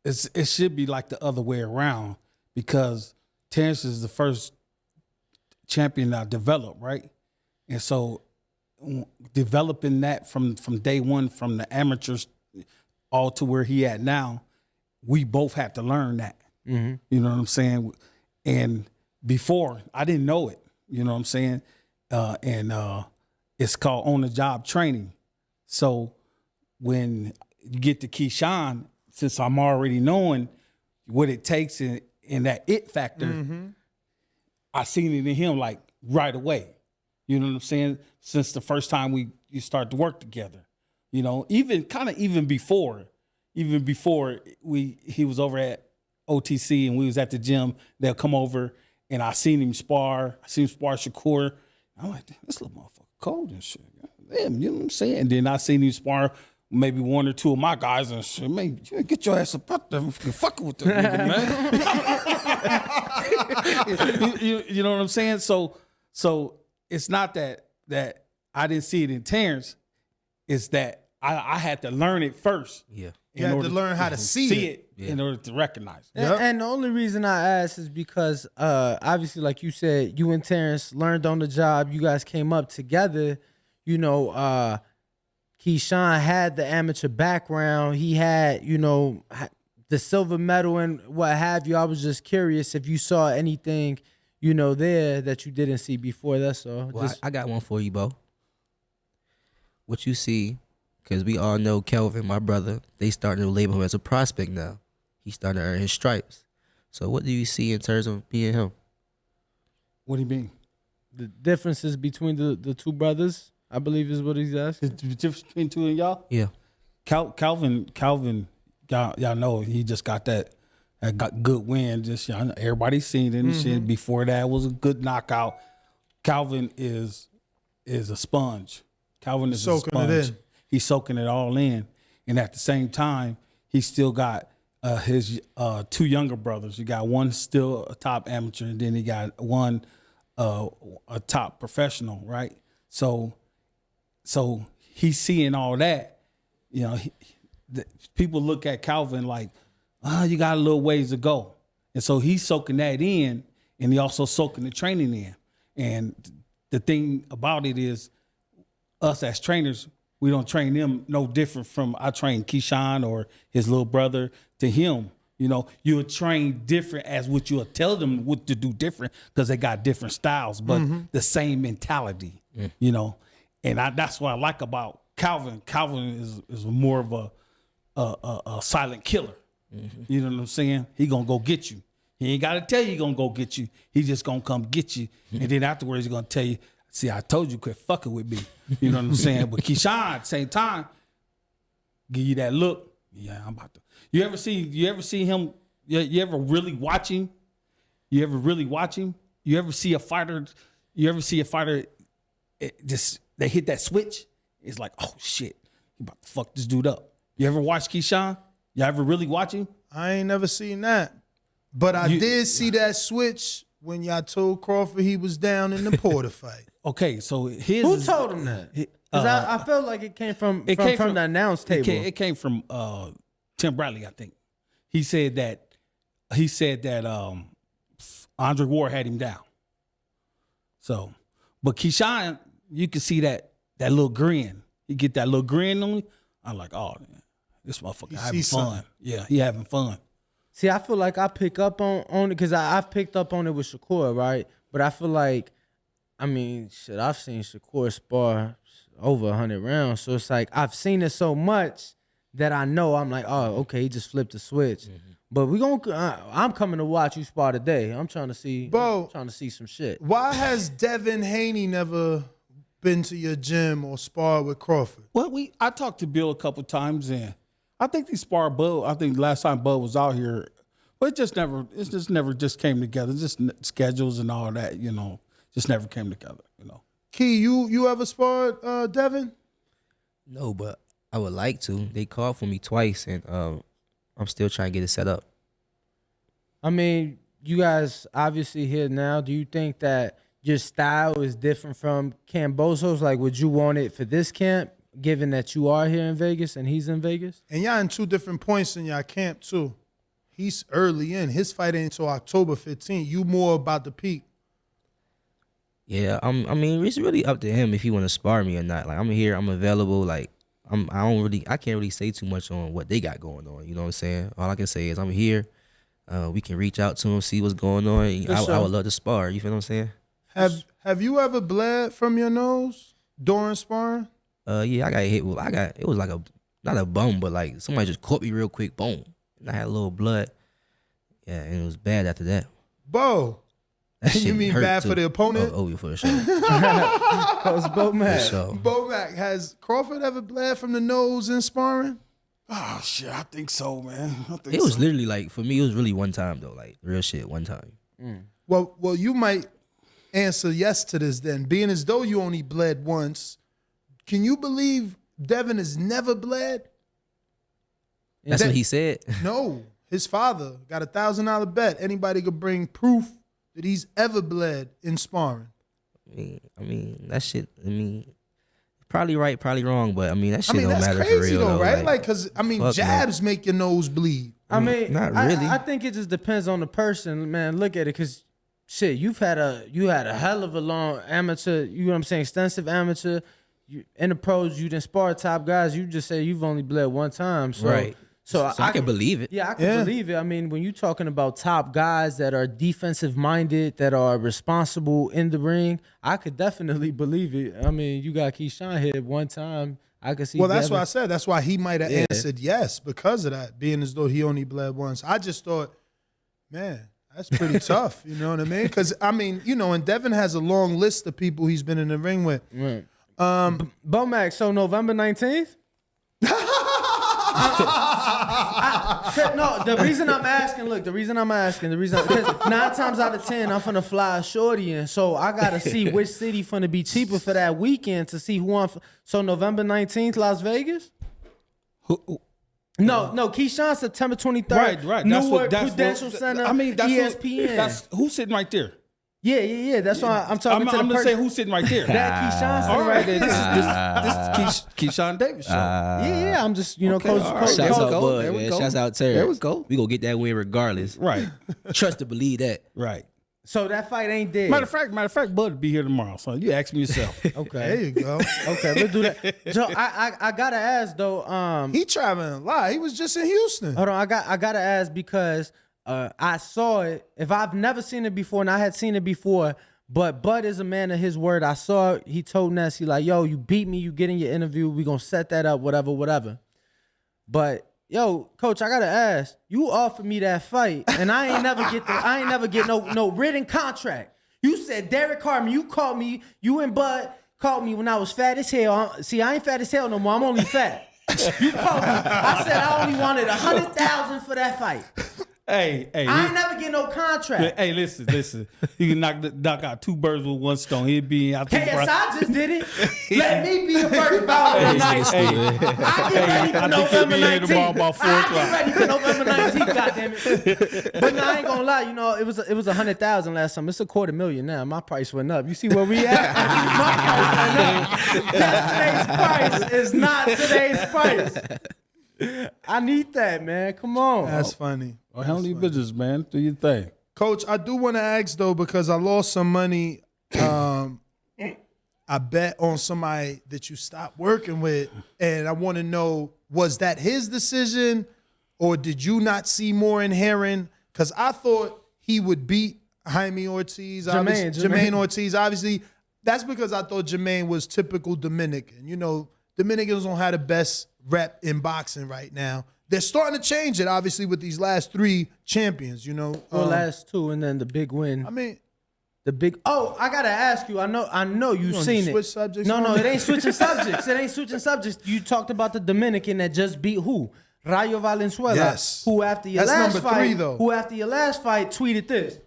D: it should be like the other way around, because Terrence is the first champion I developed, right? And so developing that from day one, from the amateurs all to where he at now, we both had to learn that. You know what I'm saying? And before, I didn't know it. You know what I'm saying? And it's called on-the-job training. So when you get to Keyshawn, since I'm already knowing what it takes in that it factor, I seen it in him like right away. You know what I'm saying? Since the first time you start to work together, even before he was over at OTC and we was at the gym, they'll come over and I seen him spar. I seen him spar Shakur. I'm like, this little motherfucker cold and shit. Damn, you know what I'm saying? And then I seen him spar maybe one or two of my guys and shit. Man, you get your ass up out there and fucking with the nigga, man. you know what I'm saying? So it's not that I didn't see it in Terrence. It's that I had to learn it first.
C: Yeah.
A: You had to learn how to see it.
D: In order to recognize it.
B: And the only reason I asked is because obviously, like you said, you and Terrence learned on the job. You guys came up together. Keyshawn had the amateur background. He had, the silver medal and what have you. I was just curious if you saw anything, there that you didn't see before. That's all.
C: Well, I got one for you, Bo. What you see, because we all know Kelvin, my brother, they starting to label him as a prospect now. He's starting to earn his stripes. So what do you see in terms of being him?
D: What do you mean?
B: The differences between the two brothers, I believe is what he's asking.
D: The difference between two of y'all?
C: Yeah.
D: Calvin, y'all know he just got that got good win. Just everybody's seen it and shit. Before that was a good knockout. Calvin is a sponge. Calvin is
A: Soaking
D: a
A: it
D: sponge.
A: in.
D: He's soaking it all in, and at the same time, he still got his two younger brothers. You got one still a top amateur, and then he got one a top professional, right? So he's seeing all that. People look at Calvin like, you got a little ways to go. And so he's soaking that in, and he also soaking the training in. And the thing about it is, us as trainers, we don't train them no different from I train Keyshawn or his little brother to him. You'll train different as what you'll tell them what to do different because they got different styles, but the same mentality, And that's what I like about Calvin. Calvin is more of a silent killer. You know what I'm saying? He gonna go get you. He ain't gotta tell you he gonna go get you. He just gonna come get you. And then afterwards he's gonna tell you, see, I told you quit fucking with me. You know what I'm saying? But Keyshawn at the same time, give you that look. Yeah, I'm about to. You ever see him? You ever really watch him? You ever really watch him? You ever see a fighter? Just they hit that switch. It's like, oh shit, he about to fuck this dude up. You ever watch Keyshawn? You ever really watch him?
A: I ain't never seen that. But I did see that switch when y'all told Crawford he was down in the Porter fight.
D: Okay, so his
B: Who told him that? Because I felt like it came from the announce table.
D: It came from Tim Bradley, I think. He said that Andre Ward had him down. So, but Keyshawn, you can see that little grin. He get that little grin on me. I'm like, oh, man, this motherfucker having fun.
A: Something.
D: Yeah, he having fun.
B: See, I feel like I pick up on it because I've picked up on it with Shakur, right? But I feel like, I've seen Shakur spar over 100 rounds. So it's like I've seen it so much that I know I'm like, oh, okay, he just flipped the switch. But I'm coming to watch you spar today. I'm trying to see, some shit.
A: Why has Devin Haney never been to your gym or sparred with Crawford?
D: Well, I talked to Bill a couple times, and I think they sparred Bud. I think last time Bud was out here, but it just never came together. Just schedules and all that, just never came together.
A: Key, you ever sparred Devin?
C: No, but I would like to. They called for me twice, and I'm still trying to get it set up.
B: I mean, you guys obviously here now. Do you think that your style is different from Camboso's? Like, would you want it for this camp, given that you are here in Vegas and he's in Vegas?
A: And y'all in 2 different points in y'all camp, too. He's early in. His fight ain't until October 15th. You more about the peak.
C: Yeah, I mean, it's really up to him if he want to spar me or not. Like, I'm here, I'm available. Like, I can't really say too much on what they got going on. You know what I'm saying? All I can say is I'm here. We can reach out to him, see what's going on. I would love to spar. You feel what I'm saying?
A: Have you ever bled from your nose during sparring?
C: Yeah, I got hit with. It was like not a bum, but like somebody just caught me real quick. Boom, and I had a little blood. Yeah, and it was bad after that.
A: Bo.
C: That shit
A: You mean
C: hurt
A: bad
C: too.
A: for the opponent?
C: Oh, for sure.
B: That was Bomac.
C: For sure.
A: Bomac, has Crawford ever bled from the nose in sparring?
D: Oh shit, I think so, man.
C: It was literally like, for me, it was really one time though. Like real shit, one time.
A: Well, you might answer yes to this then. Being as though you only bled once, can you believe Devin has never bled?
C: That's what he said.
A: No. His father got $1,000 bet. Anybody could bring proof that he's ever bled in sparring.
C: I mean that shit. I mean, probably right, probably wrong, but I mean that shit don't
A: that's
C: matter
A: crazy
C: for real
A: though,
C: though.
A: right? Like, because
C: fuck
A: jabs make your nose bleed.
B: I mean,
C: not really.
B: I think it just depends on the person, man. Look at it, because shit, you had a hell of a long amateur. You know what I'm saying? Extensive amateur. In the pros, you didn't spar top guys. You just say you've only bled one time, so,
C: Right.
B: So
C: I can believe it.
B: Yeah, I can believe it. I mean, when you're talking about top guys that are defensive minded, that are responsible in the ring, I could definitely believe it. I mean, you got Keyshawn here one time. I could see.
A: Well, that's
B: Devin.
A: why I said. That's why he might have answered yes because of that, being as though he only bled once. I just thought, man, that's pretty tough. You know what I mean? Because, I mean, you know, and Devin has a long list of people he's been in the ring with.
B: Right. Bomac, so November 19th? No, the reason I'm asking, because 9 times out of 10, I'm finna fly a shorty in, so I gotta see which city finna be cheaper for that weekend to see who so November 19th, Las Vegas? No, Keyshawn, September 23rd.
D: Right.
B: Newark Prudential Center,
D: I mean,
B: ESPN.
D: That's who's sitting right there.
B: Yeah. That's why I'm talking to the
D: I'm just
B: person.
D: saying who's sitting right there.
B: That Keyshawn sitting right there.
D: This is Keyshawn Davis show.
B: Yeah. I'm just,
D: Okay,
B: coach.
D: all right.
C: Shouts
D: There we
C: out
D: go.
C: Bud,
D: There we
C: man.
D: go.
C: Shouts out Terrence.
D: There we go.
C: We gonna get that win regardless.
D: Right.
C: Trust to believe that.
D: Right.
B: So that fight ain't dead.
D: Matter of fact, Bud will be here tomorrow. So you ask me yourself.
B: Okay.
A: There you go.
B: Okay, let's do that. So I gotta ask though.
A: He traveling a lot. He was just in Houston.
B: Hold on. I gotta ask because I saw it. If I've never seen it before, and I had seen it before, but Bud is a man of his word. I saw it. He told Nessie like, "Yo, you beat me. You get in your interview. We gonna set that up. Whatever." But yo, coach, I gotta ask. You offered me that fight, and I ain't never get no written contract. You said Derek Carmen. You called me. You and Bud called me when I was fat as hell. See, I ain't fat as hell no more. I'm only fat. You called me. I said I only wanted 100,000 for that fight.
D: Hey.
B: I ain't never get no contract.
D: Hey, listen. You can knock out 2 birds with 1 stone. He'd be out there.
B: KSI just did it. Let me be the first bout of the night. I get ready for November 19th.
D: Tomorrow about 4
B: I
D: o'clock.
B: get ready for November 19th, goddammit. But no, I ain't gonna lie. It was 100,000 last time. It's $250,000 now. My price went up. You see where we at? My price went up. Today's price is not today's price. I need that, man. Come on.
A: That's funny.
D: Well, handle your business, man. Do your thing.
A: Coach, I do want to ask though, because I lost some money. I bet on somebody that you stopped working with, and I want to know, was that his decision, or did you not see more in Heron? Because I thought he would beat Jaime Ortiz, Jermaine Ortiz. Obviously, that's because I thought Jermaine was typical Dominican. You know, Dominicans don't have the best rep in boxing right now. They're starting to change it, obviously, with these last 3 champions, you know.
B: Well, last 2, and then the big win.
A: I mean,
B: I gotta ask you. I know you've seen it.
A: Switch subjects?
B: No, it ain't switching subjects. You talked about the Dominican that just beat who? Rayo Valenzuela.
A: Yes.
B: Who after your
A: That's
B: last
A: number
B: fight?
A: 3, though.
B: Who after your last fight tweeted this?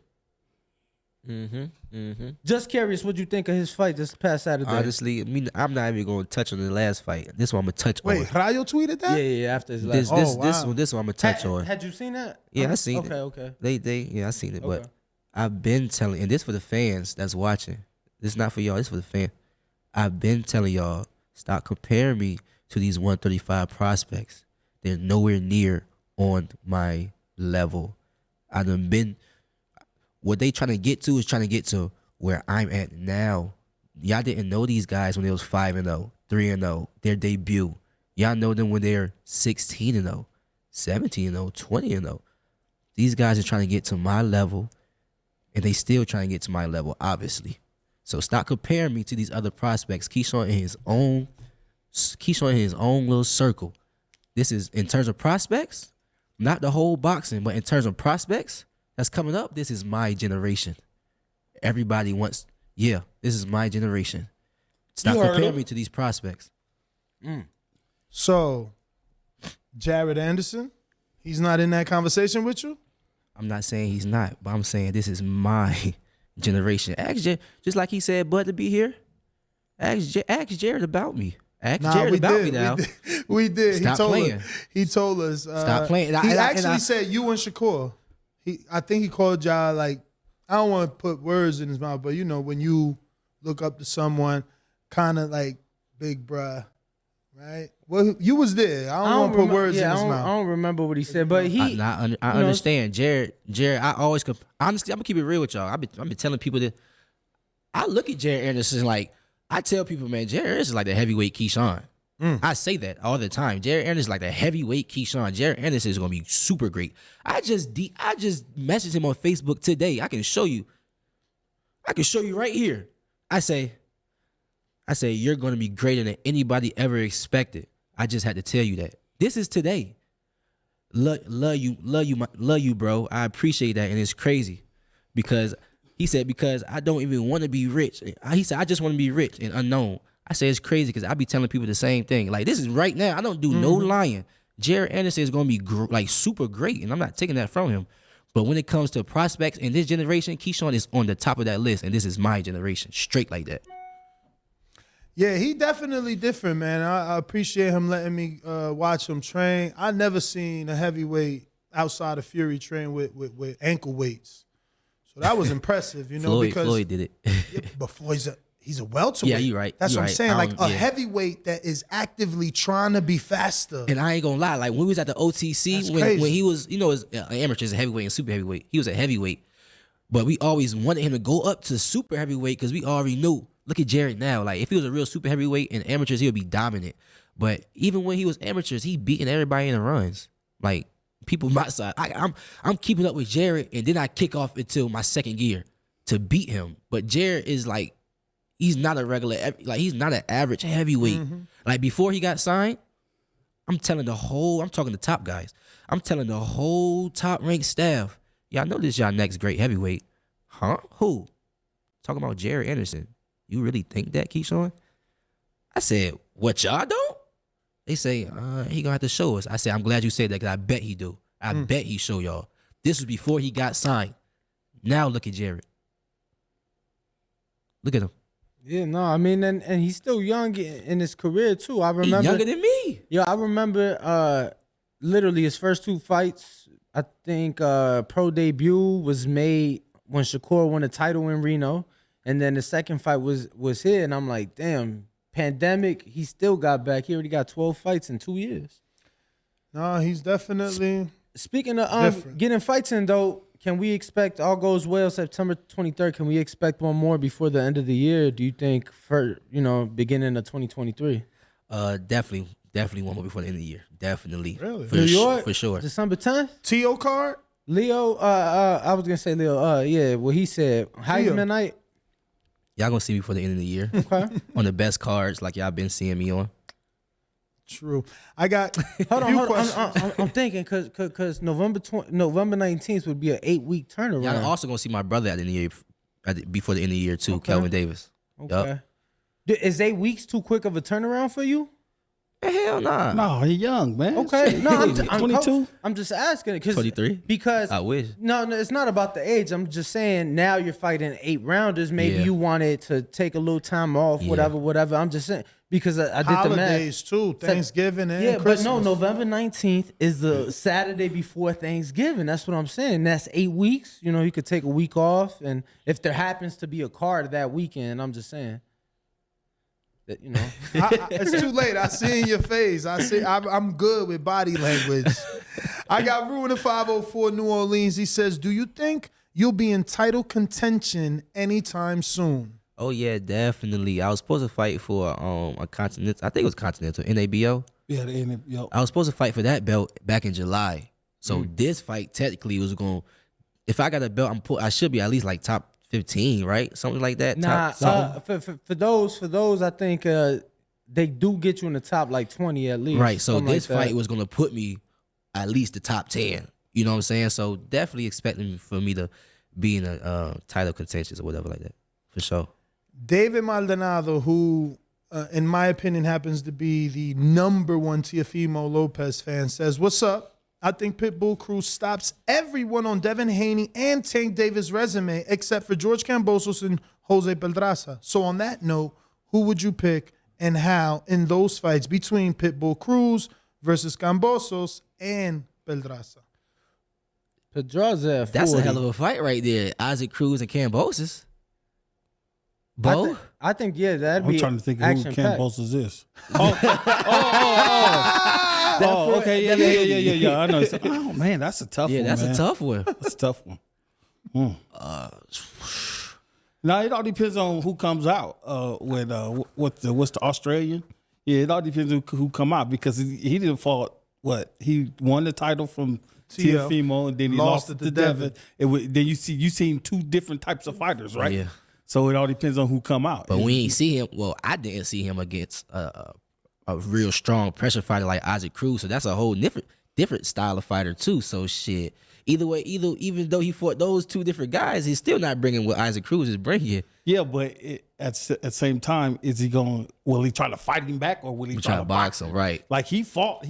B: Just curious, what you think of his fight this past Saturday?
C: Honestly, I mean, I'm not even going to touch on the last fight. This one I'm gonna touch on.
A: Wait, Rayo tweeted that?
B: Yeah. After his last.
C: This one I'm gonna touch on.
B: Had you seen that?
C: Yeah, I seen it.
B: Okay.
C: Yeah, I seen it.
B: Okay.
C: But I've been telling, and this for the fans that's watching. This is not for y'all. This for the fan. I've been telling y'all, stop comparing me to these 135 prospects. They're nowhere near on my level. I done been. What they trying to get to is trying to get to where I'm at now. Y'all didn't know these guys when they was 5-0, 3-0, their debut. Y'all know them when they're 16-0, 17-0, 20-0. These guys are trying to get to my level, and they still trying to get to my level, obviously. So stop comparing me to these other prospects. Keyshawn in his own little circle. This is in terms of prospects, not the whole boxing, but in terms of prospects that's coming up, this is my generation. Everybody wants, this is my generation. Stop comparing me to these prospects.
A: So, Jared Anderson, he's not in that conversation with you?
C: I'm not saying he's not, but I'm saying this is my generation. Just like he said, Bud to be here. Ask Jared about me. Jared about me now.
A: We did.
C: Stop playing.
A: He told us.
C: Stop playing.
A: He actually said you and Shakur. I think he called y'all like, I don't want to put words in his mouth, but when you look up to someone, kind of like big bruh, right? Well, you was there. I don't want to put words in his mouth.
B: I don't remember what he said, but
C: I understand. Jared, I always, honestly, I'm going to keep it real with y'all. I've been telling people that I look at Jared Anderson like, I tell people, man, Jared Anderson is like the heavyweight Keyshawn. I say that all the time. Jared Anderson is like the heavyweight Keyshawn. Jared Anderson is gonna be super great. I just messaged him on Facebook today. I can show you right here. I say you're gonna be greater than anybody ever expected. I just had to tell you that. This is today. Love you, bro. I appreciate that, and it's crazy because he said because I don't even want to be rich. He said I just want to be rich and unknown. I say it's crazy because I be telling people the same thing. Like, this is right now. I don't do no lying. Jared Anderson is going to be super great, and I'm not taking that from him. But when it comes to prospects in this generation, Keyshawn is on the top of that list, and this is my generation, straight like that.
A: Yeah, he definitely different, man. I appreciate him letting me watch him train. I never seen a heavyweight outside of Fury train with ankle weights. So that was impressive,
C: Floyd did it.
A: Yeah, but he's a welterweight.
C: Yeah, you're right.
A: That's what I'm saying. Like a heavyweight that is actively trying to be faster.
C: And I ain't gonna lie, like when we was at the OTC, when he was, as amateurs, a heavyweight and super heavyweight. He was a heavyweight, but we always wanted him to go up to super heavyweight because we already knew. Look at Jared now. Like if he was a real super heavyweight in amateurs, he would be dominant. But even when he was amateurs, he beating everybody in the runs. Like people my side, I'm keeping up with Jared, and then I kick off until my second gear to beat him. But Jared is like. He's not a regular, he's not an average heavyweight. Like before he got signed, I'm talking to top guys. I'm telling the whole top ranked staff, y'all know this y'all next great heavyweight. Huh? Who? Talking about Jared Anderson. You really think that, Keyshawn? I said, what, y'all don't? They say, he gonna have to show us. I said, I'm glad you said that because I bet he do. I bet he show y'all. This was before he got signed. Now look at Jared. Look at him.
B: Yeah, no, I mean, and he's still young in his career too. I remember
C: He's younger than me.
B: Yeah, I remember literally his first two fights. I think pro debut was made when Shakur won a title in Reno, and then the second fight was here. And I'm like, damn, pandemic. He still got back. He already got 12 fights in 2 years.
A: No, he's definitely.
B: Speaking of getting fights in though. Can we expect, all goes well, September 23rd, can we expect one more before the end of the year, do you think, for, beginning of 2023?
C: Definitely one more before the end of the year. Definitely.
A: Really?
B: New York?
C: For sure.
B: December 10th?
A: T.O. card?
B: Leo, I was going to say Leo, yeah, what he said, Heisman night?
C: Y'all going to see me before the end of the year.
B: Okay.
C: On the best cards like y'all been seeing me on.
A: True. I got
B: hold on. I'm thinking because November 19th would be an 8-week turnaround.
C: Y'all also gonna see my brother at the end of the year, before the end of the year too,
B: Okay.
C: Kelvin Davis.
B: Okay. Yep. Is 8 weeks too quick of a turnaround for you?
C: Hell nah.
D: No, he young, man.
B: Okay,
D: Shit.
B: no, I'm
D: 22.
B: I'm just asking because
C: 23?
B: Because
C: I wish.
B: No, it's not about the age. I'm just saying now you're fighting 8 rounders. Maybe
C: Yeah.
B: you wanted to take a little time off,
C: Yeah.
B: whatever. I'm just saying because I did the math.
A: Holidays too, Thanksgiving and
B: Yeah,
A: Christmas.
B: but no, November 19th is the Saturday before Thanksgiving. That's what I'm saying. That's 8 weeks. You know, you could take a week off, and if there happens to be a card that weekend, I'm just saying that
A: It's too late. I see in your face. I'm good with body language. I got Ruin in 504 New Orleans. He says, "Do you think you'll be in title contention anytime soon?"
C: Oh yeah, definitely. I was supposed to fight for a continental. I think it was continental NABO.
D: Yeah, the end. Yo.
C: I was supposed to fight for that belt back in July. So this fight technically was going. If I got a belt, I should be at least like top 15, right? Something like that.
B: Nah,
C: Top,
B: for those, I think they do get you in the top like 20 at least.
C: right. So
B: something
C: this
B: like that.
C: fight was going to put me at least the top 10. You know what I'm saying? So definitely expecting for me to be in a title contention or whatever like that, for sure.
A: David Maldonado, who, in my opinion, happens to be the number one Teofimo Lopez fan, says, "What's up? I think Pitbull Cruz stops everyone on Devin Haney and Tank Davis' resume except for George Kambosos and Jose Pedraza. So on that note, who would you pick and how in those fights between Pitbull Cruz versus Kambosos and Pedraza?"
B: Pedraza at 40.
C: That's a hell of a fight right there. Isaac Cruz and Kambosos. Bo?
B: I think that'd
D: I'm
B: be
D: trying to think of who
B: action-packed.
D: Kambosos is. Oh, okay, yeah. I know. Oh man, that's a tough
C: Yeah,
D: one.
C: that's
D: man.
C: a tough one.
D: That's a tough one. Now it all depends on who comes out. With what's the Australian? Yeah, it all depends on who come out because he didn't fought. What he won the title from
A: Tio.
D: Teofimo and then he lost it to Devin. Then you seen two different types of fighters, right?
C: Yeah.
D: So it all depends on who come out.
C: But we ain't see him. Well, I didn't see him against a real strong pressure fighter like Isaac Cruz. So that's a whole different style of fighter too. So shit. Either way, even though he fought those two different guys, he's still not bringing what Isaac Cruz is bringing.
D: Yeah, but at the same time, will he try to fight him back or will he try to box him?
C: Right.
D: Like he fought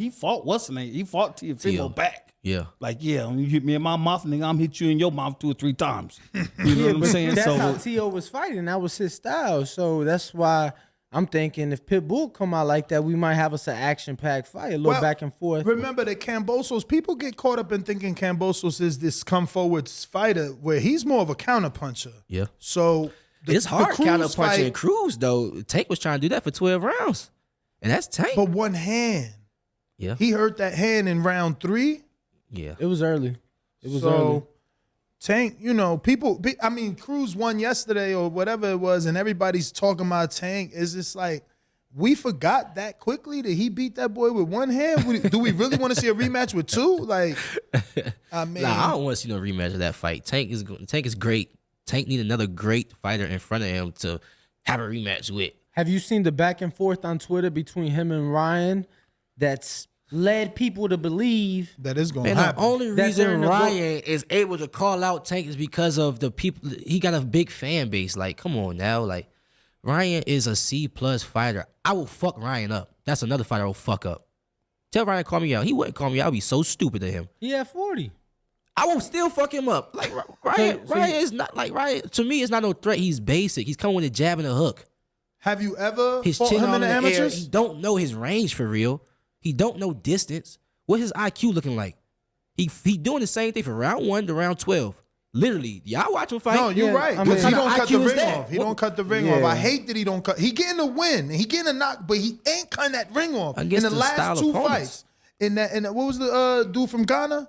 D: what's the name? He fought
C: Tio.
D: Teofimo back.
C: Yeah.
D: Like, yeah, when you hit me in my mouth, nigga, I'm hit you in your mouth 2 or 3 times. You know what I'm saying?
B: That's
D: So
B: how Tio was fighting. That was his style. So that's why I'm thinking if Pitbull come out like that, we might have us an action-packed fight, a little back and forth.
A: Remember that Kambosos, people get caught up in thinking Kambosos is this come forward fighter where he's more of a counterpuncher.
C: Yeah.
A: So
C: It's hard
A: Cruz
C: counterpunching
A: fight-
C: Cruz though. Tank was trying to do that for 12 rounds. And that's Tank.
A: But one hand.
C: Yeah.
A: He hurt that hand in round 3.
C: Yeah.
B: It was early. It was early.
A: So Tank, Cruz won yesterday or whatever it was, and everybody's talking about Tank. It's just like, we forgot that quickly that he beat that boy with one hand. Do we really want to see a rematch with 2? Like, I mean,
C: Nah, I don't want to see no rematch of that fight. Tank is great. Tank need another great fighter in front of him to have a rematch with.
B: Have you seen the back and forth on Twitter between him and Ryan that's led people to believe
A: that is going to
C: Man, the
A: happen.
C: only
B: That's in
C: reason
B: the
C: Ryan is able to call out Tank is because of the people. He got a big fan base. Like, come on now. Like, Ryan is a C+ fighter. I will fuck Ryan up. That's another fighter I will fuck up. Tell Ryan to call me out. He wouldn't call me out. I'd be so stupid to him.
B: he had 40.
C: I will still fuck him up. Like, Ryan is not like Ryan. To me, it's not no threat. He's basic. He's coming with a jab and a hook.
A: Have you ever
C: His
A: fought
C: chin
A: him
C: on
A: in the
C: the air.
A: amateurs?
C: He don't know his range for real. He don't know distance. What his IQ looking like? He doing the same thing from round 1 to round 12. Literally, y'all watch him fight.
A: No, you're
B: Yeah,
A: right.
B: I
A: Because
B: mean-
A: he don't
C: What
A: cut the
C: kind of IQ is
A: ring
C: that?
A: off. He
C: What-
A: don't cut the ring
B: Yeah.
A: off. I hate that he don't cut. He getting a win. He getting a knock, but he ain't cutting that ring off. In
C: Against
A: the
C: the style
A: last 2
C: opponents.
A: fights. In that, what was the dude from Ghana?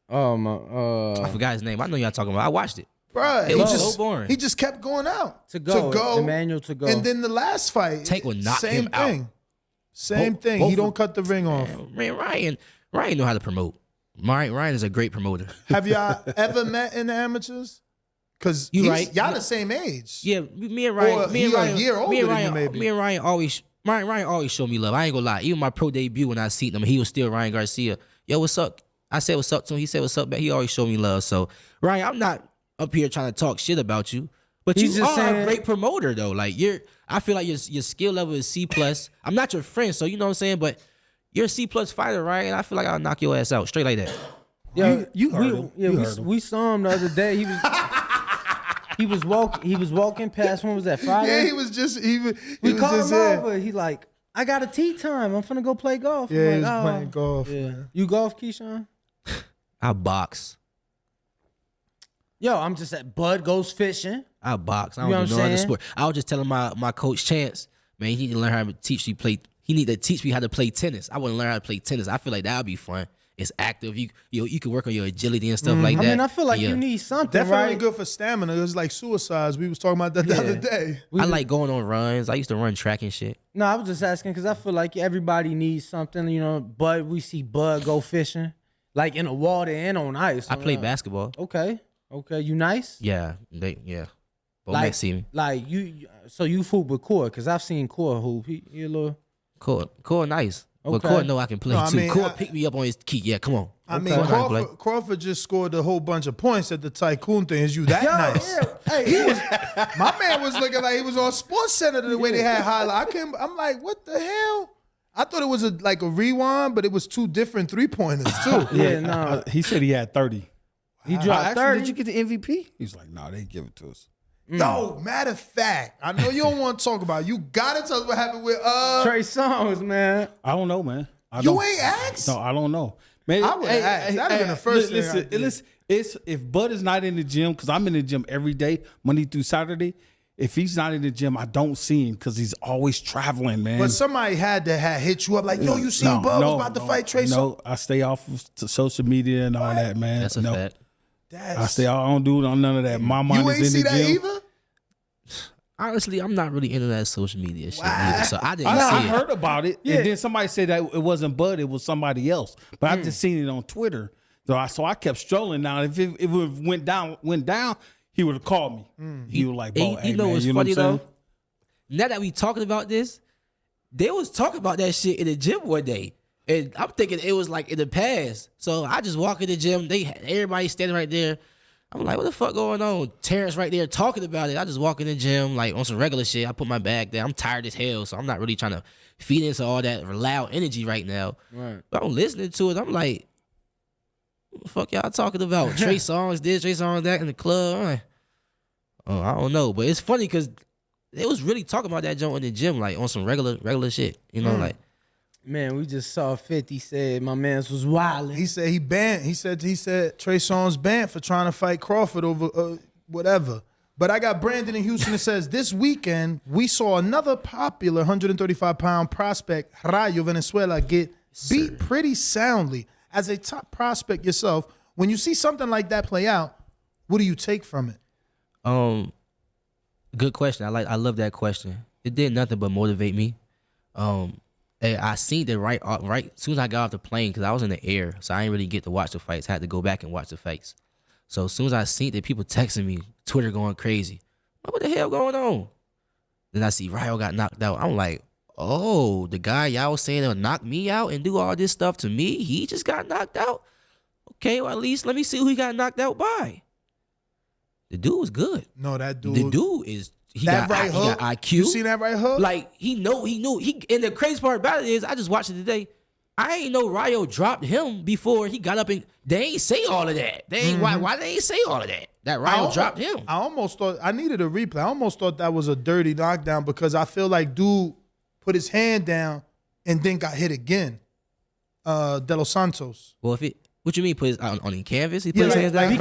B: Oh my
C: I forgot his name. I know y'all talking about. I watched it.
A: Bruh,
C: It was so boring.
A: He just kept going out.
B: To go. Emmanuel to go.
A: And then the last fight,
C: Tank would knock
A: same
C: him out.
A: thing. Same
C: Both-
A: thing.
C: both
A: He
C: of-
A: don't cut the ring off.
C: Man, Ryan know how to promote. Ryan is a great promoter.
A: Have y'all ever met in the amateurs? Because
C: You right.
A: y'all the same age.
C: Yeah, me and Ryan.
A: Or
C: Me and
A: he a
C: Ryan.
A: year older
C: me and
A: than you,
C: Ryan.
A: maybe.
C: Me and Ryan always. Ryan always show me love. I ain't gonna lie. Even my pro debut when I seen him, he was still Ryan Garcia. Yo, what's up? I said what's up to him. He said what's up back. He always showed me love. So Ryan, I'm not up here trying to talk shit about you, But
B: He's
C: you
B: just
C: are a
B: saying-
C: great promoter though. Like I feel like your skill level is C+. I'm not your friend, so you know what I'm saying. But you're a C+ fighter, right? And I feel like I'll knock your ass out straight like that.
B: Yo,
D: You heard him.
B: Yeah,
D: You heard him.
B: we saw him the other day. He was walking past. When was that? Friday.
A: Yeah, he was
B: We
A: was
B: called
A: just
B: him
A: here.
B: over. He like, I got a tea time. I'm finna go play golf. I'm
A: Yeah, he
B: like,
A: was
B: "Oh."
A: playing golf.
B: Yeah, you golf, Keyshawn?
C: I box.
B: Yo, I'm just at Bud goes fishing.
C: I box. I
B: You know
C: don't do
B: what
C: no
B: I'm
C: other
B: saying?
C: sport. I was just telling my coach Chance, man, he need to learn how to teach me play. He need to teach me how to play tennis. I want to learn how to play tennis. I feel like that would be fun. It's active. You can work on your agility and stuff like
B: I
C: that.
B: mean, I feel like
C: Yeah.
B: you need something,
A: Definitely
B: right?
A: good for stamina. It was like suicides. We was talking about that the other day.
C: I like going on runs. I used to run track and shit.
B: No, I was just asking because I feel like everybody needs something, you know. Bud, we see Bud go fishing, like in the water and on ice.
C: I play basketball.
B: Okay, you nice?
C: Yeah, yeah. Bomac
B: Like,
C: see me.
B: like so you fool with Core because I've seen Core hoop. He a little.
C: Core nice. But
B: Okay.
C: Core know I can play
A: No, I
C: too.
A: mean,
C: Core
A: I-
C: picked me up on his key. Yeah, come on.
A: I mean,
C: Core know how to play.
A: Crawford just scored a whole bunch of points at the Tycoon thing. Is you that nice?
B: Yeah. Hey,
A: My man was looking like he was on Sports Center the way they had highlight. I'm like, what the hell? I thought it was like a rewind, but it was two different 3-pointers too.
B: yeah, no,
D: He said he had 30.
B: he
D: I
B: dropped
D: asked him,
B: 30.
D: did you get the MVP? He's like, no, they didn't give it to us.
A: No, matter of fact, I know you don't want to talk about it. You gotta tell us what happened with
B: Trey Songz, man.
D: I don't know, man.
A: You ain't asked?
D: No, I don't know. Man,
A: I would've asked. That'd been the first thing I did.
D: Listen, it's if Bud is not in the gym, because I'm in the gym every day, Monday through Saturday. If he's not in the gym, I don't see him because he's always traveling, man.
A: But somebody had to have hit you up like, yo, you seen Bud was about to fight Trey Songz?
D: No, I stay off of social media and all that, man.
C: That's a
D: no.
C: fact.
D: I don't do none of that. My mind
A: You
D: is
A: ain't
D: in
A: see
D: the
A: that
D: gym.
A: either?
C: Honestly, I'm not really into that social media shit either. So I didn't
D: I
C: see it.
D: heard about it,
B: Yeah.
D: and then somebody said that it wasn't Bud, it was somebody else. But I just seen it on Twitter, so I kept strolling. Now, if it went down, he would have called me. He was like, "Bro,
C: And
D: hey,
C: you know
D: man,
C: what's
D: you
C: funny
D: know what I'm
C: though? Now that we talking about this, they was talking about that shit in the gym one day. And I'm thinking it was like in the past. So I just walk in the gym, everybody standing right there. I'm like, what the fuck going on? Terrence right there talking about it. I just walk in the gym like on some regular shit. I put my bag there. I'm tired as hell, so I'm not really trying to feed into all that loud energy right now.
B: Right.
C: But I'm listening to it. I'm like, what the fuck y'all talking about? Trey Songz this, Trey Songz that in the club. I'm like, oh, I don't know. But it's funny because they was really talking about that joint in the gym, like on some regular shit. You know, like.
B: Man, we just saw 50 said my man's was wilding.
A: He said he banned. He said Trey Songz banned for trying to fight Crawford over whatever. But I got Brandon in Houston that says this weekend we saw another popular 135-pound prospect, Rayo Venezuela, get beat pretty soundly. As a top prospect yourself, when you see something like that play out, what do you take from it?
C: Good question. I love that question. It did nothing but motivate me. I seen it right as soon as I got off the plane because I was in the air, so I didn't really get to watch the fights. I had to go back and watch the fights. So as soon as I seen it, people texting me, Twitter going crazy. What the hell going on? Then I see Rayo got knocked out. I'm like, oh, the guy y'all was saying that'll knock me out and do all this stuff to me, he just got knocked out? Okay, well, at least let me see who he got knocked out by. The dude was good.
A: No, that dude.
C: The dude is he
A: that
C: got
A: right hook.
C: IQ.
A: You seen that right hook?
C: Like he knew. And the crazy part about it is, I just watched it today. I ain't know Rayo dropped him before he got up and they ain't say all of that. They ain't why they ain't say all of that. That Rayo dropped him.
A: I almost thought I needed a replay. I almost thought that was a dirty knockdown because I feel like dude put his hand down and then got hit again. De Los Santos.
C: Well, what you mean put his on the canvas? He put his hands down.
A: like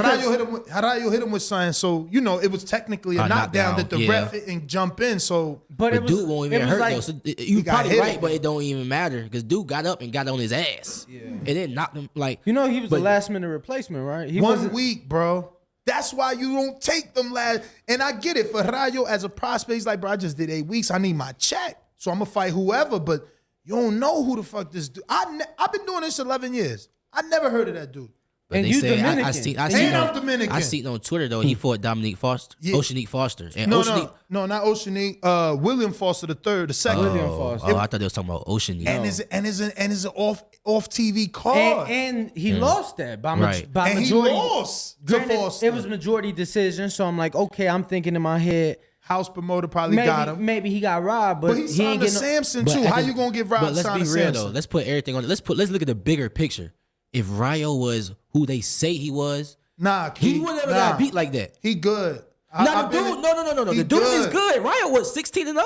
A: Rayo hit him with something. So it was technically a knockdown that the ref didn't jump in. So
B: But
C: The
B: it was,
C: dude won't even
B: it was
C: hurt
B: like,
C: though. So you
A: got
C: probably
A: hit.
C: right, but it don't even matter because dude got up and got on his ass. Yeah. And then knocked him like
B: you know, he was the
C: but-
B: last minute replacement, right? He
A: 1
B: wasn't-
A: week, bro. That's why you don't take them last. And I get it for Rayo as a prospect. He's like, bro, I just did 8 weeks. I need my check, so I'm gonna fight whoever. But you don't know who the fuck this dude. I've been doing this 11 years. I never heard of that dude.
C: But
B: And
C: they
B: you
C: say
B: Dominican.
C: I seen
A: And I'm Dominican.
C: I seen on Twitter though he fought Dominique Foster,
A: Yeah.
C: Oceanique Foster, and
A: No,
C: Oceanique.
A: no, not Oceanique. William Foster the third, the second.
B: William Foster.
C: Oh, I thought they was talking about Oceanique.
A: And is an off TV card.
B: And he lost that by,
C: Right.
B: by
A: And he
B: majority.
A: lost to
B: Granted,
A: Foster.
B: it was majority decision, so I'm like, okay, I'm thinking in my head,
A: House promoter probably got him.
B: maybe he got robbed, but
A: But he
B: he
A: signed
B: ain't
A: to
B: getting no,
A: Samson
C: But
A: too.
C: at
A: How
C: the-
A: you gonna give
C: But
A: Rob
C: let's
A: signed
C: be
A: to
C: real
A: Samson?
C: though. Let's put everything on. Let's look at the bigger picture. If Rayo was who they say he was,
A: Nah,
C: he would never got beat like that.
A: He good.
C: Now the dude, no.
A: He
C: The dude is
A: good.
C: good. Rayo was 16-0.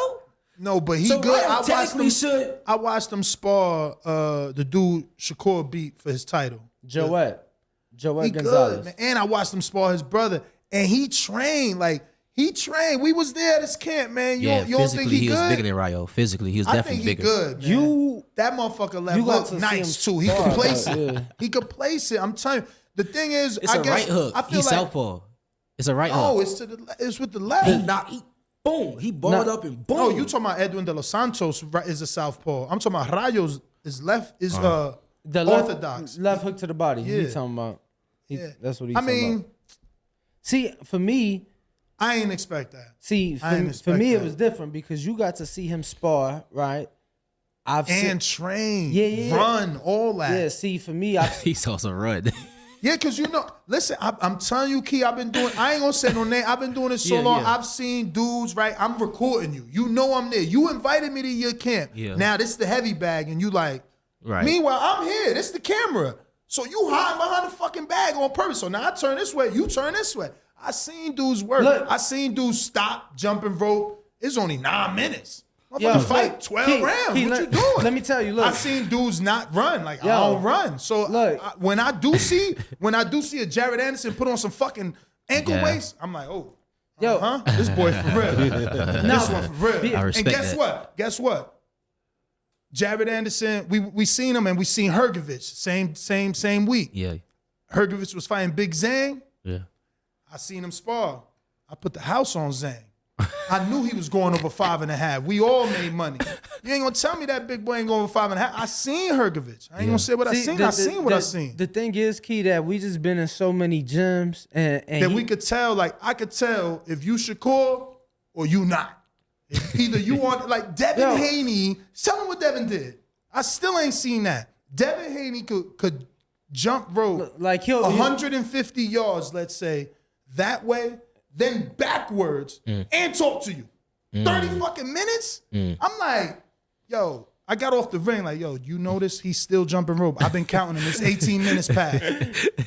A: No, but he
C: So
A: good.
C: Rayo technically should.
A: I watched him spar the dude Shakur beat for his title.
B: Joette
A: He
B: Gonzalez.
A: good, man. And I watched him spar his brother, and he trained. We was there at his camp, man. You
C: Yeah,
A: don't think
C: physically
A: he
C: he was
A: good?
C: bigger than Rayo. Physically, he was
A: I
C: definitely
A: think he
C: bigger.
A: good. Man. That motherfucker left
B: you got
A: hook
B: to see
A: nice
B: him
A: too. He
B: spar,
A: could place
B: though,
A: it.
B: yeah.
A: He could place it. I'm telling you. The thing is,
C: It's
A: I
C: a
A: guess
C: right hook.
A: I feel
C: He's
A: like
C: southpaw. It's a right
A: oh,
C: hook.
A: it's with the
C: He
A: left.
C: knocked. Boom. He balled up and boom.
A: No, you talking about Edwin de los Santos is a southpaw. I'm talking about Rayo's is left is
B: The
A: orthodox.
B: left hook to the body.
A: Yeah.
B: He talking about.
A: Yeah.
B: That's what he's
A: I
B: talking
A: mean,
B: about. See, for me,
A: I ain't expect that.
B: for
A: expect
B: me, it
A: that.
B: was different because you got to see him spar, right?
A: And train,
B: Yeah.
A: run, all that.
B: Yeah, see, for me,
C: He's also run.
A: Yeah, because listen, I'm telling you, Key, I ain't gonna say no name. I've been doing this so
B: Yeah,
A: long.
B: yeah.
A: I've seen dudes, right? I'm recording you. You know I'm there. You invited me to your camp.
C: Yeah.
A: Now this is the heavy bag, and you like,
C: Right.
A: meanwhile, I'm here. This is the camera. So you hiding behind the fucking bag on purpose. So now I turn this way, you turn this way. I seen dudes work.
B: Look.
A: I seen dudes stop, jumping rope. It's only 9 minutes.
B: Yo,
A: Motherfucker fight
B: look,
A: 12
B: Key,
A: rounds.
B: Key,
A: What
B: let-
A: you doing?
B: let me tell you, look.
A: I seen dudes not run. Like I
B: Yo,
A: don't run. So
B: look.
A: when I do see a Jared Anderson put on some fucking ankle
C: Yeah.
A: weights, I'm like, oh,
B: Yo.
A: this boy for real. This one for real.
C: I respect
A: and guess
C: that.
A: what? Guess what? Jared Anderson, we seen him and we seen Hergovich same week.
C: Yeah.
A: Hergovich was fighting Big Zhang.
C: Yeah.
A: I seen him spar. I put the house on Zhang. I knew he was going over 5.5. We all made money. You ain't gonna tell me that big boy ain't going over 5.5. I seen Hergovich. I ain't gonna say what I seen. I seen what I seen.
B: The thing is, Key, that we just been in so many gyms and
A: That we could tell, like I could tell if you Shakur or you not. If either you want, like Devin
B: Yo.
A: Haney. Tell him what Devin did. I still ain't seen that. Devin Haney could jump rope
B: like he'll
A: 150 yards, let's say, that way, then backwards and talk to you. 30 fucking minutes? I'm like, yo, I got off the ring like, yo, you notice he's still jumping rope. I've been counting him. It's 18 minutes past.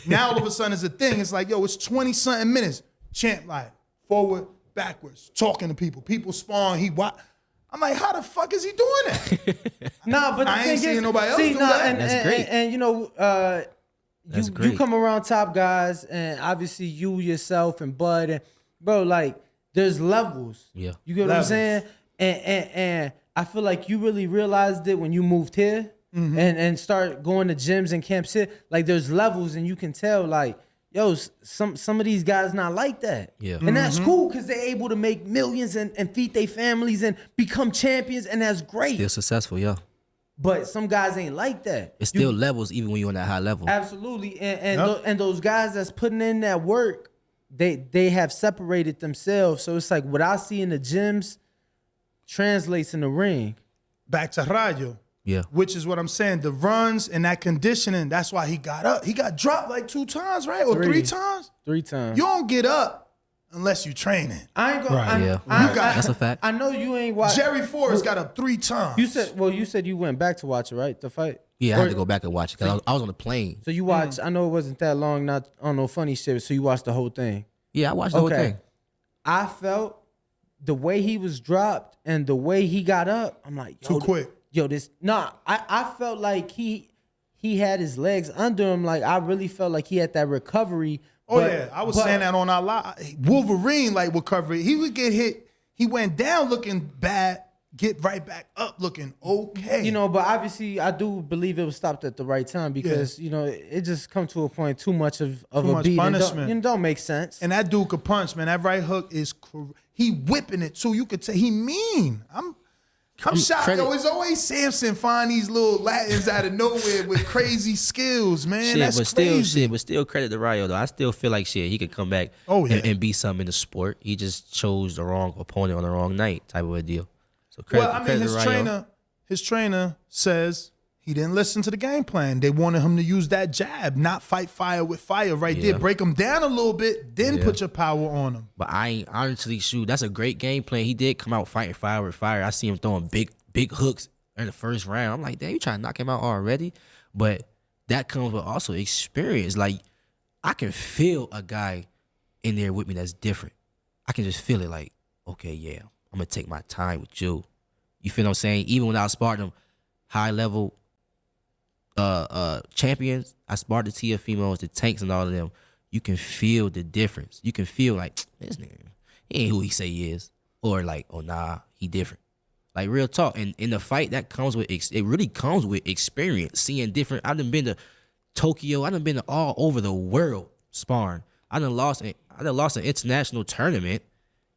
A: Now all of a sudden it's a thing. It's like, yo, it's 20-something minutes. Champ like, forward, backwards, talking to people. People spawn, I'm like, how the fuck is he doing that?
B: Nah, but the
A: I ain't
B: thing
A: seen
B: is,
A: nobody else
B: see,
A: do
B: nah,
A: that.
B: And,
C: That's
B: and,
C: great.
B: And, you know,
C: That's
B: you
C: great.
B: come around top guys, and obviously you yourself and Bud, and bro, like there's levels.
C: Yeah.
B: You get what I'm saying? And I feel like you really realized it when you moved here and start going to gyms and camps here. Like there's levels, and you can tell, like, yo, some of these guys not like that.
C: Yeah.
B: And that's cool because they're able to make millions and feed their families and become champions, and that's great.
C: Still successful, yeah.
B: But some guys ain't like that.
C: It's still levels even when you're on that high level.
B: Absolutely. And those guys that's putting in that work, they have separated themselves. So it's like what I see in the gyms translates in the ring.
A: Back to Rayo.
C: Yeah.
A: Which is what I'm saying. The runs and that conditioning, that's why he got up. He got dropped like 2 times, right? Or 3 times? 3 times. You don't get up unless you training.
B: I ain't gonna.
D: Right.
C: Yeah. That's a fact.
B: I know you ain't watch.
A: Jerry Forrest got up 3 times.
B: You said you went back to watch it, right? The fight.
C: Yeah, I had to go back and watch it because I was on the plane.
B: So you watched. I know it wasn't that long. Not on no funny shit. So you watched the whole thing.
C: Yeah, I watched the whole thing.
B: I felt the way he was dropped and the way he got up. I'm like, yo,
A: Too quick.
B: Yo, this I felt like he had his legs under him. Like I really felt like he had that recovery.
A: Oh, yeah. I was saying that on our live. Wolverine, like, recovery. He would get hit. He went down looking bad, get right back up looking okay.
B: You know, but obviously I do believe it was stopped at the right time because, you know, it just come to a point too much of a
A: much
B: beat.
A: punishment.
B: Don't make sense.
A: And that dude could punch, man. That right hook is, he whipping it too. You could tell he mean. I'm shocked. Yo, it's always Samson find these little Latins out of nowhere with crazy skills, man.
C: Shit,
A: That's
C: but
A: crazy.
C: still credit to Rayo though. I still feel like shit, he could come back and be something in the sport. He just chose the wrong opponent on the wrong night, type of a deal. So credit
A: his trainer says he didn't listen to the game plan. They wanted him to use that jab, not fight fire with fire right there. Break him down a little bit, then put your power on him.
C: But I ain't honestly shoot. That's a great game plan. He did come out fighting fire with fire. I see him throwing big hooks in the first round. I'm like, damn, you trying to knock him out already? But that comes with also experience. Like, I can feel a guy in there with me that's different. I can just feel it like, okay, yeah, I'm going to take my time with you. You feel what I'm saying? Even when I was sparring them high-level champions, I sparred the TF females, the tanks, and all of them. You can feel the difference. You can feel like, this nigga, he ain't who he say he is. Or like, oh, nah, he different. Like, real talk. And in the fight, that comes with, it really comes with experience. Seeing different, I done been to Tokyo. I done been to all over the world sparring. I done lost an international tournament.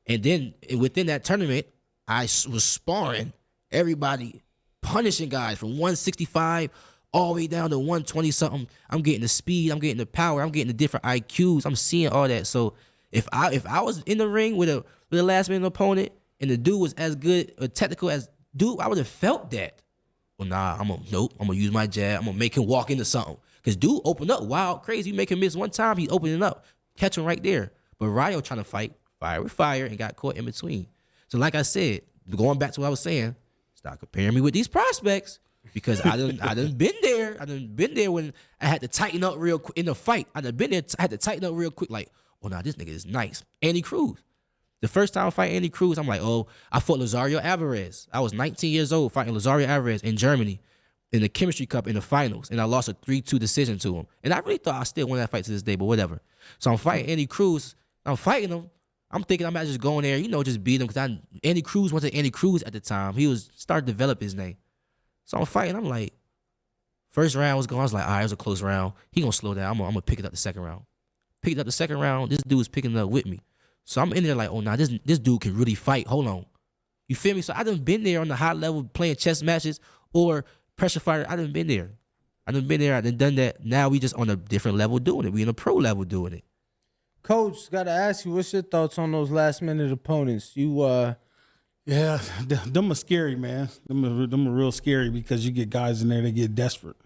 C: And then within that tournament, I was sparring everybody, punishing guys from 165 all the way down to 120 something. I'm getting the speed, I'm getting the power, I'm getting the different IQs. I'm seeing all that. So if I was in the ring with a last minute opponent and the dude was as good or technical as dude, I would have felt that. Well, nah, I'm gonna use my jab. I'm gonna make him walk into something. Cause dude opened up wild, crazy. You make him miss one time, he's opening up, catch him right there. But Rayo trying to fight fire with fire and got caught in between. So like I said, going back to what I was saying, stop comparing me with these prospects because I done been there. I done been there when I had to tighten up real quick in the fight. I done been there. I had to tighten up real quick. Like, oh nah, this nigga is nice. Andy Cruz. The first time I fight Andy Cruz, I'm like, oh, I fought Lazario Alvarez. I was 19 years old fighting Lazario Alvarez in Germany in the Chemistry Cup in the finals, and I lost a 3-2 decision to him. And I really thought I still won that fight to this day, but whatever. So I'm fighting Andy Cruz. I'm fighting him. I'm thinking I might just go in there, just beat him because Andy Cruz wasn't Andy Cruz at the time. He was starting to develop his name. So I'm fighting. I'm like, first round was going. I was like, all right, it was a close round. He gonna slow down. I'm gonna pick it up the second round. Picked up the second round. This dude was picking it up with me. So I'm in there like, oh nah, this dude can really fight. Hold on, you feel me? So I done been there on the high level playing chess matches or pressure fighter. I done been there. I done done that. Now we just on a different level doing it. We in a pro level doing it.
B: Coach, gotta ask you, what's your thoughts on those last minute opponents?
D: Yeah, them are scary, man. Them are real scary because you get guys in there that get desperate.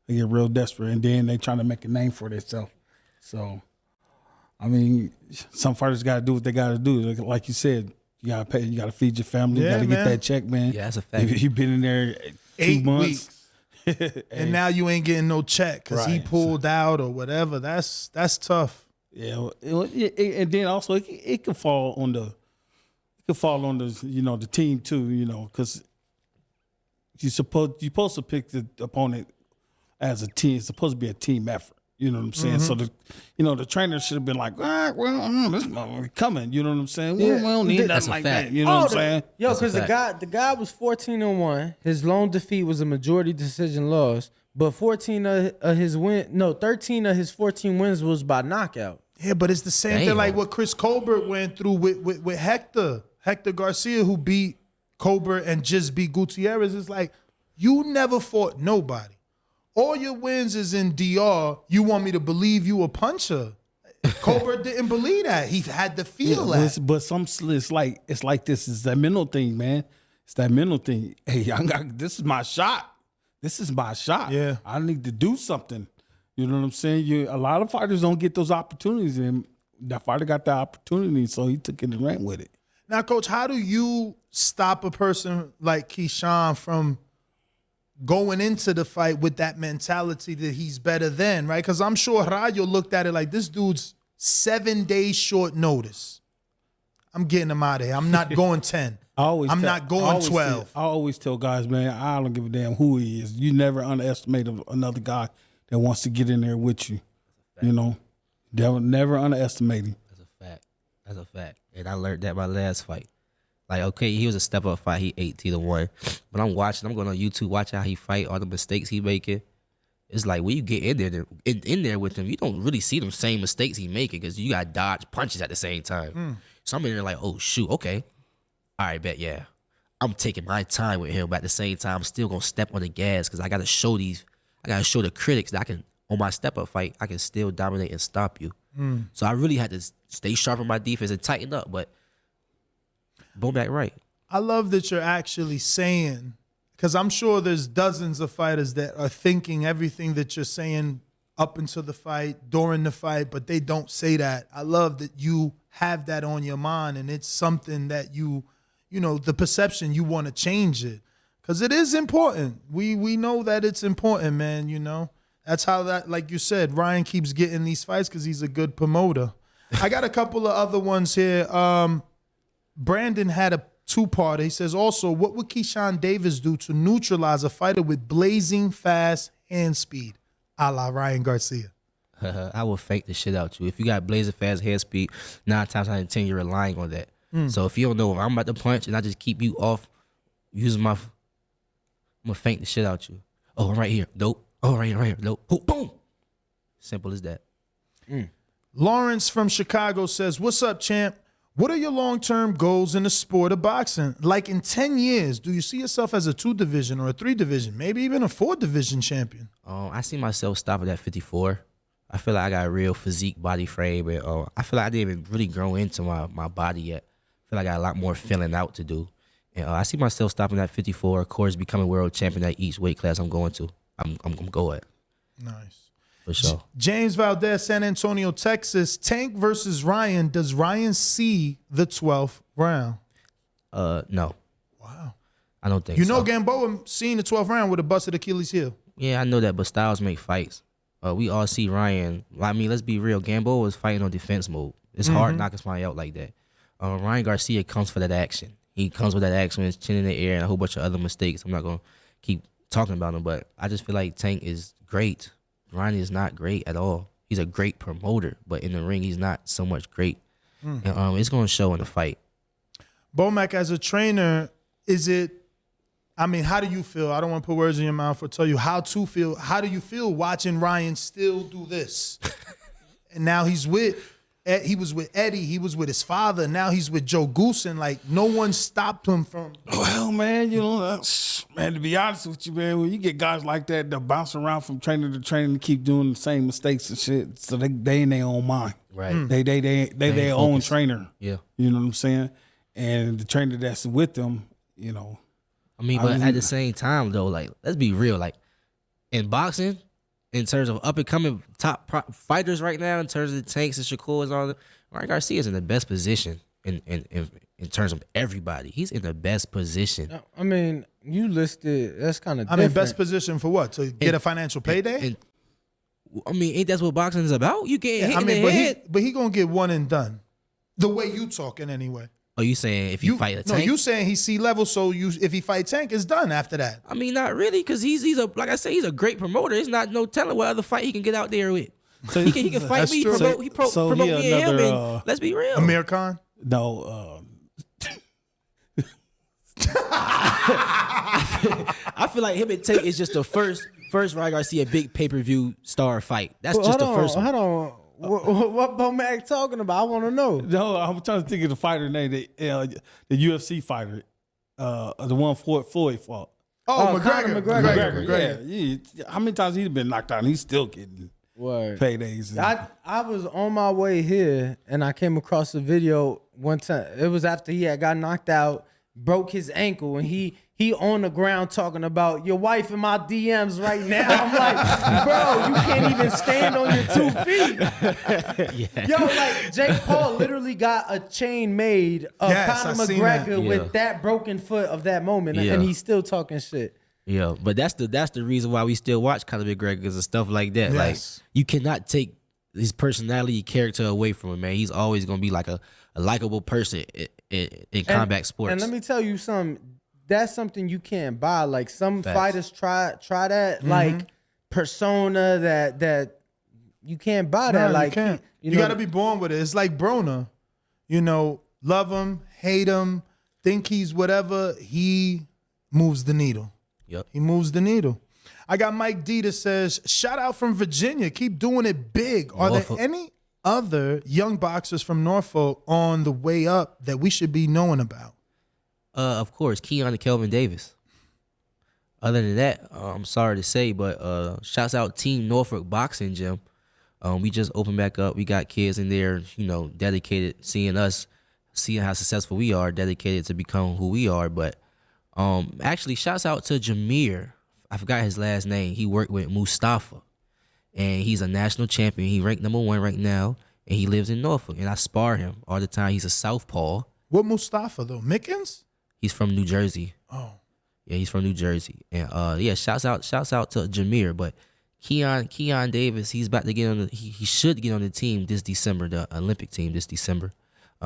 D: They get real desperate, and then they trying to make a name for themselves. So, I mean, some fighters got to do what they got to do. Like you said, you got to pay. You got to feed your family. You got to get that check, man.
C: Yeah, that's a fact.
D: You've been in there
A: 8 months. And now you ain't getting no check because he pulled out or whatever. That's tough.
D: Yeah, and then also it could fall on the the team too, because you're supposed to pick the opponent as a team. It's supposed to be a team effort. You know what I'm saying? So the trainer should have been like, this motherfucker coming. You know what I'm saying? We don't need nothing like that. You know what I'm saying?
B: Yo, because the guy was 14-1. His lone defeat was a majority decision loss, but 13 of his 14 wins was by knockout.
A: Yeah, but it's the same thing like what Chris Colbert went through with Hector Garcia, who beat Colbert and just beat Gutierrez. It's like, you never fought nobody. All your wins is in DR. You want me to believe you a puncher? Colbert didn't believe that. He had to feel that.
D: But it's like this. It's that mental thing, man. It's that mental thing. Hey, this is my shot. This is my shot.
A: Yeah.
D: I need to do something. You know what I'm saying? A lot of fighters don't get those opportunities, and that fighter got the opportunity, so he took it and ran with it.
A: Now, Coach, how do you stop a person like Keyshawn from going into the fight with that mentality that he's better than, right? Because I'm sure Rayo looked at it like, this dude's 7 days short notice. I'm getting him out of here. I'm not going 10. I'm not going 12.
D: I always tell guys, man, I don't give a damn who he is. You never underestimate another guy that wants to get in there with you. Never underestimate him.
C: That's a fact. And I learned that my last fight. Like, okay, he was a step up fight. He 18-1. But I'm going on YouTube, watch how he fight, all the mistakes he making. It's like when you get in there with him, you don't really see them same mistakes he making because you got dodge punches at the same time. So I'm in there like, oh shoot, okay. All right, bet, yeah. I'm taking my time with him, but at the same time, I'm still gonna step on the gas because I gotta show the critics that I can, on my step up fight, I can still dominate and stop you. So I really had to stay sharp on my defense and tighten up. But Bomac right.
A: I love that you're actually saying, because I'm sure there's dozens of fighters that are thinking everything that you're saying up until the fight, during the fight, but they don't say that. I love that you have that on your mind, and it's something that you know, the perception, you want to change it. Because it is important. We know that it's important, man, you know. That's how that, like you said, Ryan keeps getting these fights because he's a good promoter. I got a couple of other ones here. Brandon had a two-parter. He says, also, what would Keyshawn Davis do to neutralize a fighter with blazing fast hand speed, a la Ryan Garcia?
C: I will fake the shit out you. If you got blazing fast hand speed, 9 times out of 10, you're relying on that. So if you don't know if I'm about to punch and I just keep you off using I'm going to feint the shit out you. Oh, I'm right here. Nope. Oh, right here. Nope. Oh, boom. Simple as that.
A: Lawrence from Chicago says, what's up, champ? What are your long-term goals in the sport of boxing? Like in 10 years, do you see yourself as a 2-division or a 3-division, maybe even a 4-division champion?
C: I see myself stopping at 54. I feel like I got a real physique body frame. And, I feel like I didn't even really grow into my body yet. I feel like I got a lot more filling out to do. And I see myself stopping at 54, of course, becoming world champion at each weight class I'm going to. I'm going to go at.
A: Nice.
C: For sure.
A: James Valdez, San Antonio, Texas. Tank versus Ryan. Does Ryan see the 12th round?
C: No.
A: Wow.
C: I don't think
A: You
C: so.
A: know Gamboa seen the 12th round with a busted Achilles heel.
C: Yeah, I know that, but styles make fights. We all see Ryan. I mean, let's be real. Gamboa was fighting on defense mode. It's hard knocking somebody out like that. Ryan Garcia comes for that action. He comes with that action with his chin in the air and a whole bunch of other mistakes. I'm not going to keep talking about him, but I just feel like Tank is great. Ryan is not great at all. He's a great promoter, but in the ring, he's not so much great. And it's going to show in the fight.
A: Bomac, as a trainer, how do you feel? I don't want to put words in your mouth or tell you how to feel. How do you feel watching Ryan still do this? And now he was with Eddie. He was with his father. Now he's with Joe Goosen. Like, no one stopped him from.
D: Well, man, you know, man, to be honest with you, man, when you get guys like that, they'll bounce around from training to training and keep doing the same mistakes and shit. So they in their own mind.
C: Right.
D: They their own trainer.
C: Yeah.
D: You know what I'm saying? And the trainer that's with them, you know.
C: I mean, but at the same time, though, like, let's be real. Like, in boxing, in terms of up-and-coming top fighters right now, in terms of the Tanks and Shakur and all that, Ryan Garcia is in the best position in terms of everybody. He's in the best position.
B: I mean, you listed, that's kind of different.
A: Best position for what? To get a financial payday?
C: Ain't that what boxing is about? You get hit in the head.
A: But he going to get one and done. The way you talking anyway.
C: Are you saying if you fight a Tank?
A: No, you saying he's C-level, so if he fight Tank, it's done after that.
C: I mean, not really, because he's like I said, he's a great promoter. There's not no telling what other fight he can get out there with. So he can fight me, promote me and him, and let's be real.
A: Amir Khan?
D: No.
C: I feel like him and Tank is just the first Ryan Garcia big pay-per-view star fight. That's just the first one.
B: Hold on. What Bomac talking about? I want to know.
D: No, I'm trying to think of the fighter name. The UFC fighter, the one Floyd fought.
A: Oh, McGregor.
D: Yeah. How many times he's been knocked out? And he's still getting paydays.
B: I was on my way here and I came across a video one time. It was after he had got knocked out, broke his ankle, and he on the ground talking about your wife in my DMs right now. I'm like, bro, you can't even stand on your 2 feet. Yeah. Yo, like Jake Paul literally got a chain made of Conor McGregor with that broken foot of that moment, and he's still talking shit.
C: Yeah, but that's the reason why we still watch Conor McGregor and stuff like that.
A: Yes.
C: Like, you cannot take his personality, character away from him, man. He's always gonna be like a likable person in combat sports.
B: And let me tell you something. That's something you can't buy. Like some fighters try that like persona that you can't buy that. Like
A: you can't. You got to be born with it. It's like Broner. You know, love him, hate him, think he's whatever. He moves the needle.
C: Yep.
A: He moves the needle. I got Mike D that says, shout out from Virginia. Keep doing it big. Are there any other young boxers from Norfolk on the way up that we should be knowing about?
C: Of course, Keon and Kelvin Davis. Other than that, I'm sorry to say, but shouts out Team Norfolk Boxing Gym. We just opened back up. We got kids in there, dedicated, seeing us, seeing how successful we are, dedicated to become who we are. But actually, shouts out to Jameer. I forgot his last name. He worked with Mustafa, and he's a national champion. He ranked #1 right now, and he lives in Norfolk. And I spar him all the time. He's a southpaw.
A: What Mustafa though? Mickens?
C: He's from New Jersey.
A: Oh.
C: Yeah, he's from New Jersey. And shouts out to Jameer. But Keon Davis, he's about to get on he should get on the team this December, the Olympic team this December.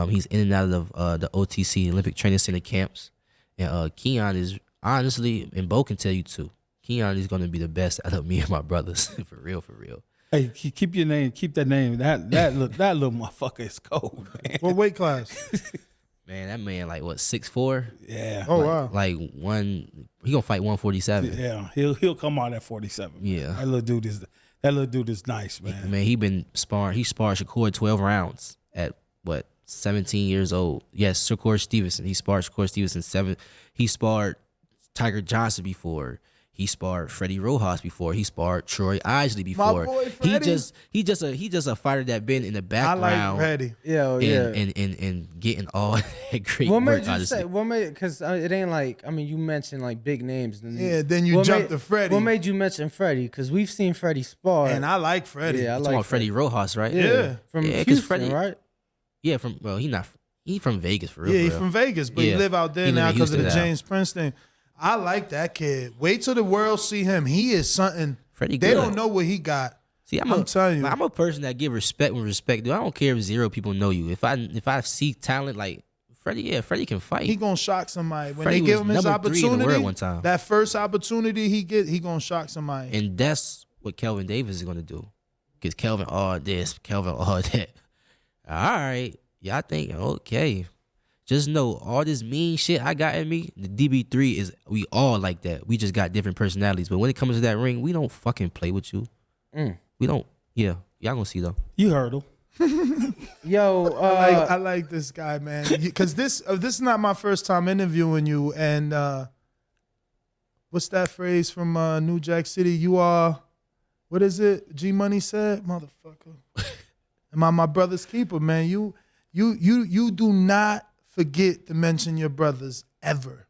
C: He's in and out of the OTC Olympic Training Center camps. And Keon is honestly, and Bo can tell you too, Keon is gonna be the best out of me and my brothers. for real.
D: Hey, keep your name. Keep that name. That little motherfucker is cold, man.
A: What weight class?
C: Man, that man like what, 6'4"?
D: Yeah.
A: Oh wow.
C: Like he gonna fight 147.
D: Yeah. He'll come out at 47.
C: Yeah.
D: That little dude is nice, man.
C: Man, he been sparring. He sparred Shakur 12 rounds at what, 17 years old. Yes, Shakur Stevenson. He sparred Shakur Stevenson 7. He sparred Tiger Johnson before. He sparred Freddie Rojas before. He sparred Troy Isley before.
A: My boy Freddie.
C: He just a fighter that been in the
A: I
C: background.
A: like Freddie.
C: And getting all that great
B: What
C: work.
B: made you say? What made? Because it ain't like, I mean, you mentioned like big names.
A: Yeah, then you jump to Freddie.
B: What made you mention Freddie? Because we've seen Freddie spar.
A: And I like Freddie.
B: Yeah, I
C: I'm
B: like
C: talking about Freddie Rojas, right?
A: Yeah.
B: From
C: Yeah, 'cause
B: Houston,
C: Freddie-
B: right?
C: Yeah, he from Vegas for real.
A: Yeah,
C: for
A: he's
C: real.
A: from Vegas, but he
C: Yeah.
A: live out there
C: He live
A: now
C: in
A: because of the
C: Houston now.
A: James Prince thing. I like that kid. Wait till the world see him. He is something.
C: Freddie
A: They
C: good.
A: don't know what he got.
C: See,
A: I'm telling you.
C: I'm a person that give respect when respect due. I don't care if 0 people know you. If I see talent like Freddie can fight.
A: He gonna shock somebody when
C: Freddie
A: they give
C: was
A: him his
C: number 3 in the
A: opportunity.
C: world one time.
A: That first opportunity he gonna shock somebody.
C: And that's what Kelvin Davis is gonna do. Cause Kelvin all this, Kelvin all that. All right, y'all think okay. Just know all this mean shit I got in me. The DB3 is we all like that. We just got different personalities. But when it comes to that ring, we don't fucking play with you. We don't. Yeah, y'all gonna see though.
D: You heard him.
B: Yo,
A: I like this guy, man. Because this is not my first time interviewing you. And what's that phrase from New Jack City? You are, what is it? G Money said, motherfucker. Am I my brother's keeper, man? You do not forget to mention your brothers ever.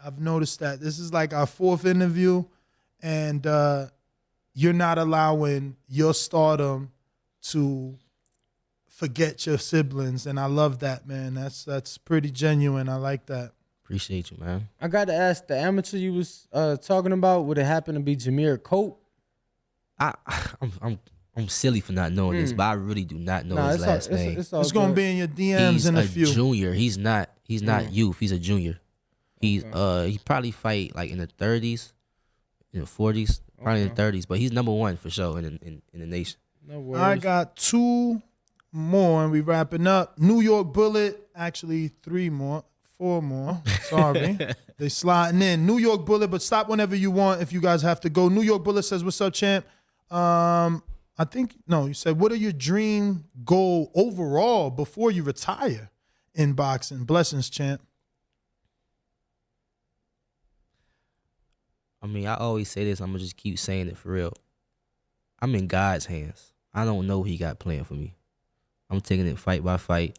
A: I've noticed that. This is like our 4th interview, and you're not allowing your stardom to forget your siblings, and I love that, man. That's pretty genuine. I like that.
C: Appreciate you, man.
B: I got to ask, the amateur you was talking about, would it happen to be Jameer Cope?
C: I'm silly for not knowing this, but I really do not know his last name.
B: It's
A: It's gonna
B: good.
A: be in your DMs
C: He's
A: in
C: a
A: a few.
C: junior. He's not youth. He's a junior. He's he probably fight like in the 30s, in the 40s, probably in the 30s. But he's #1 for sure in the nation.
B: No worries.
A: I got 2 more, and we wrapping up. New York Bullet, actually 3 more, 4 more. Sorry, they sliding in. New York Bullet, but stop whenever you want if you guys have to go. New York Bullet says, "What's up, champ?" I think no. You said, "What are your dream goal overall before you retire in boxing?" Blessings, champ.
C: I mean, I always say this. I'm gonna just keep saying it for real. I'm in God's hands. I don't know what He got planned for me. I'm taking it fight by fight,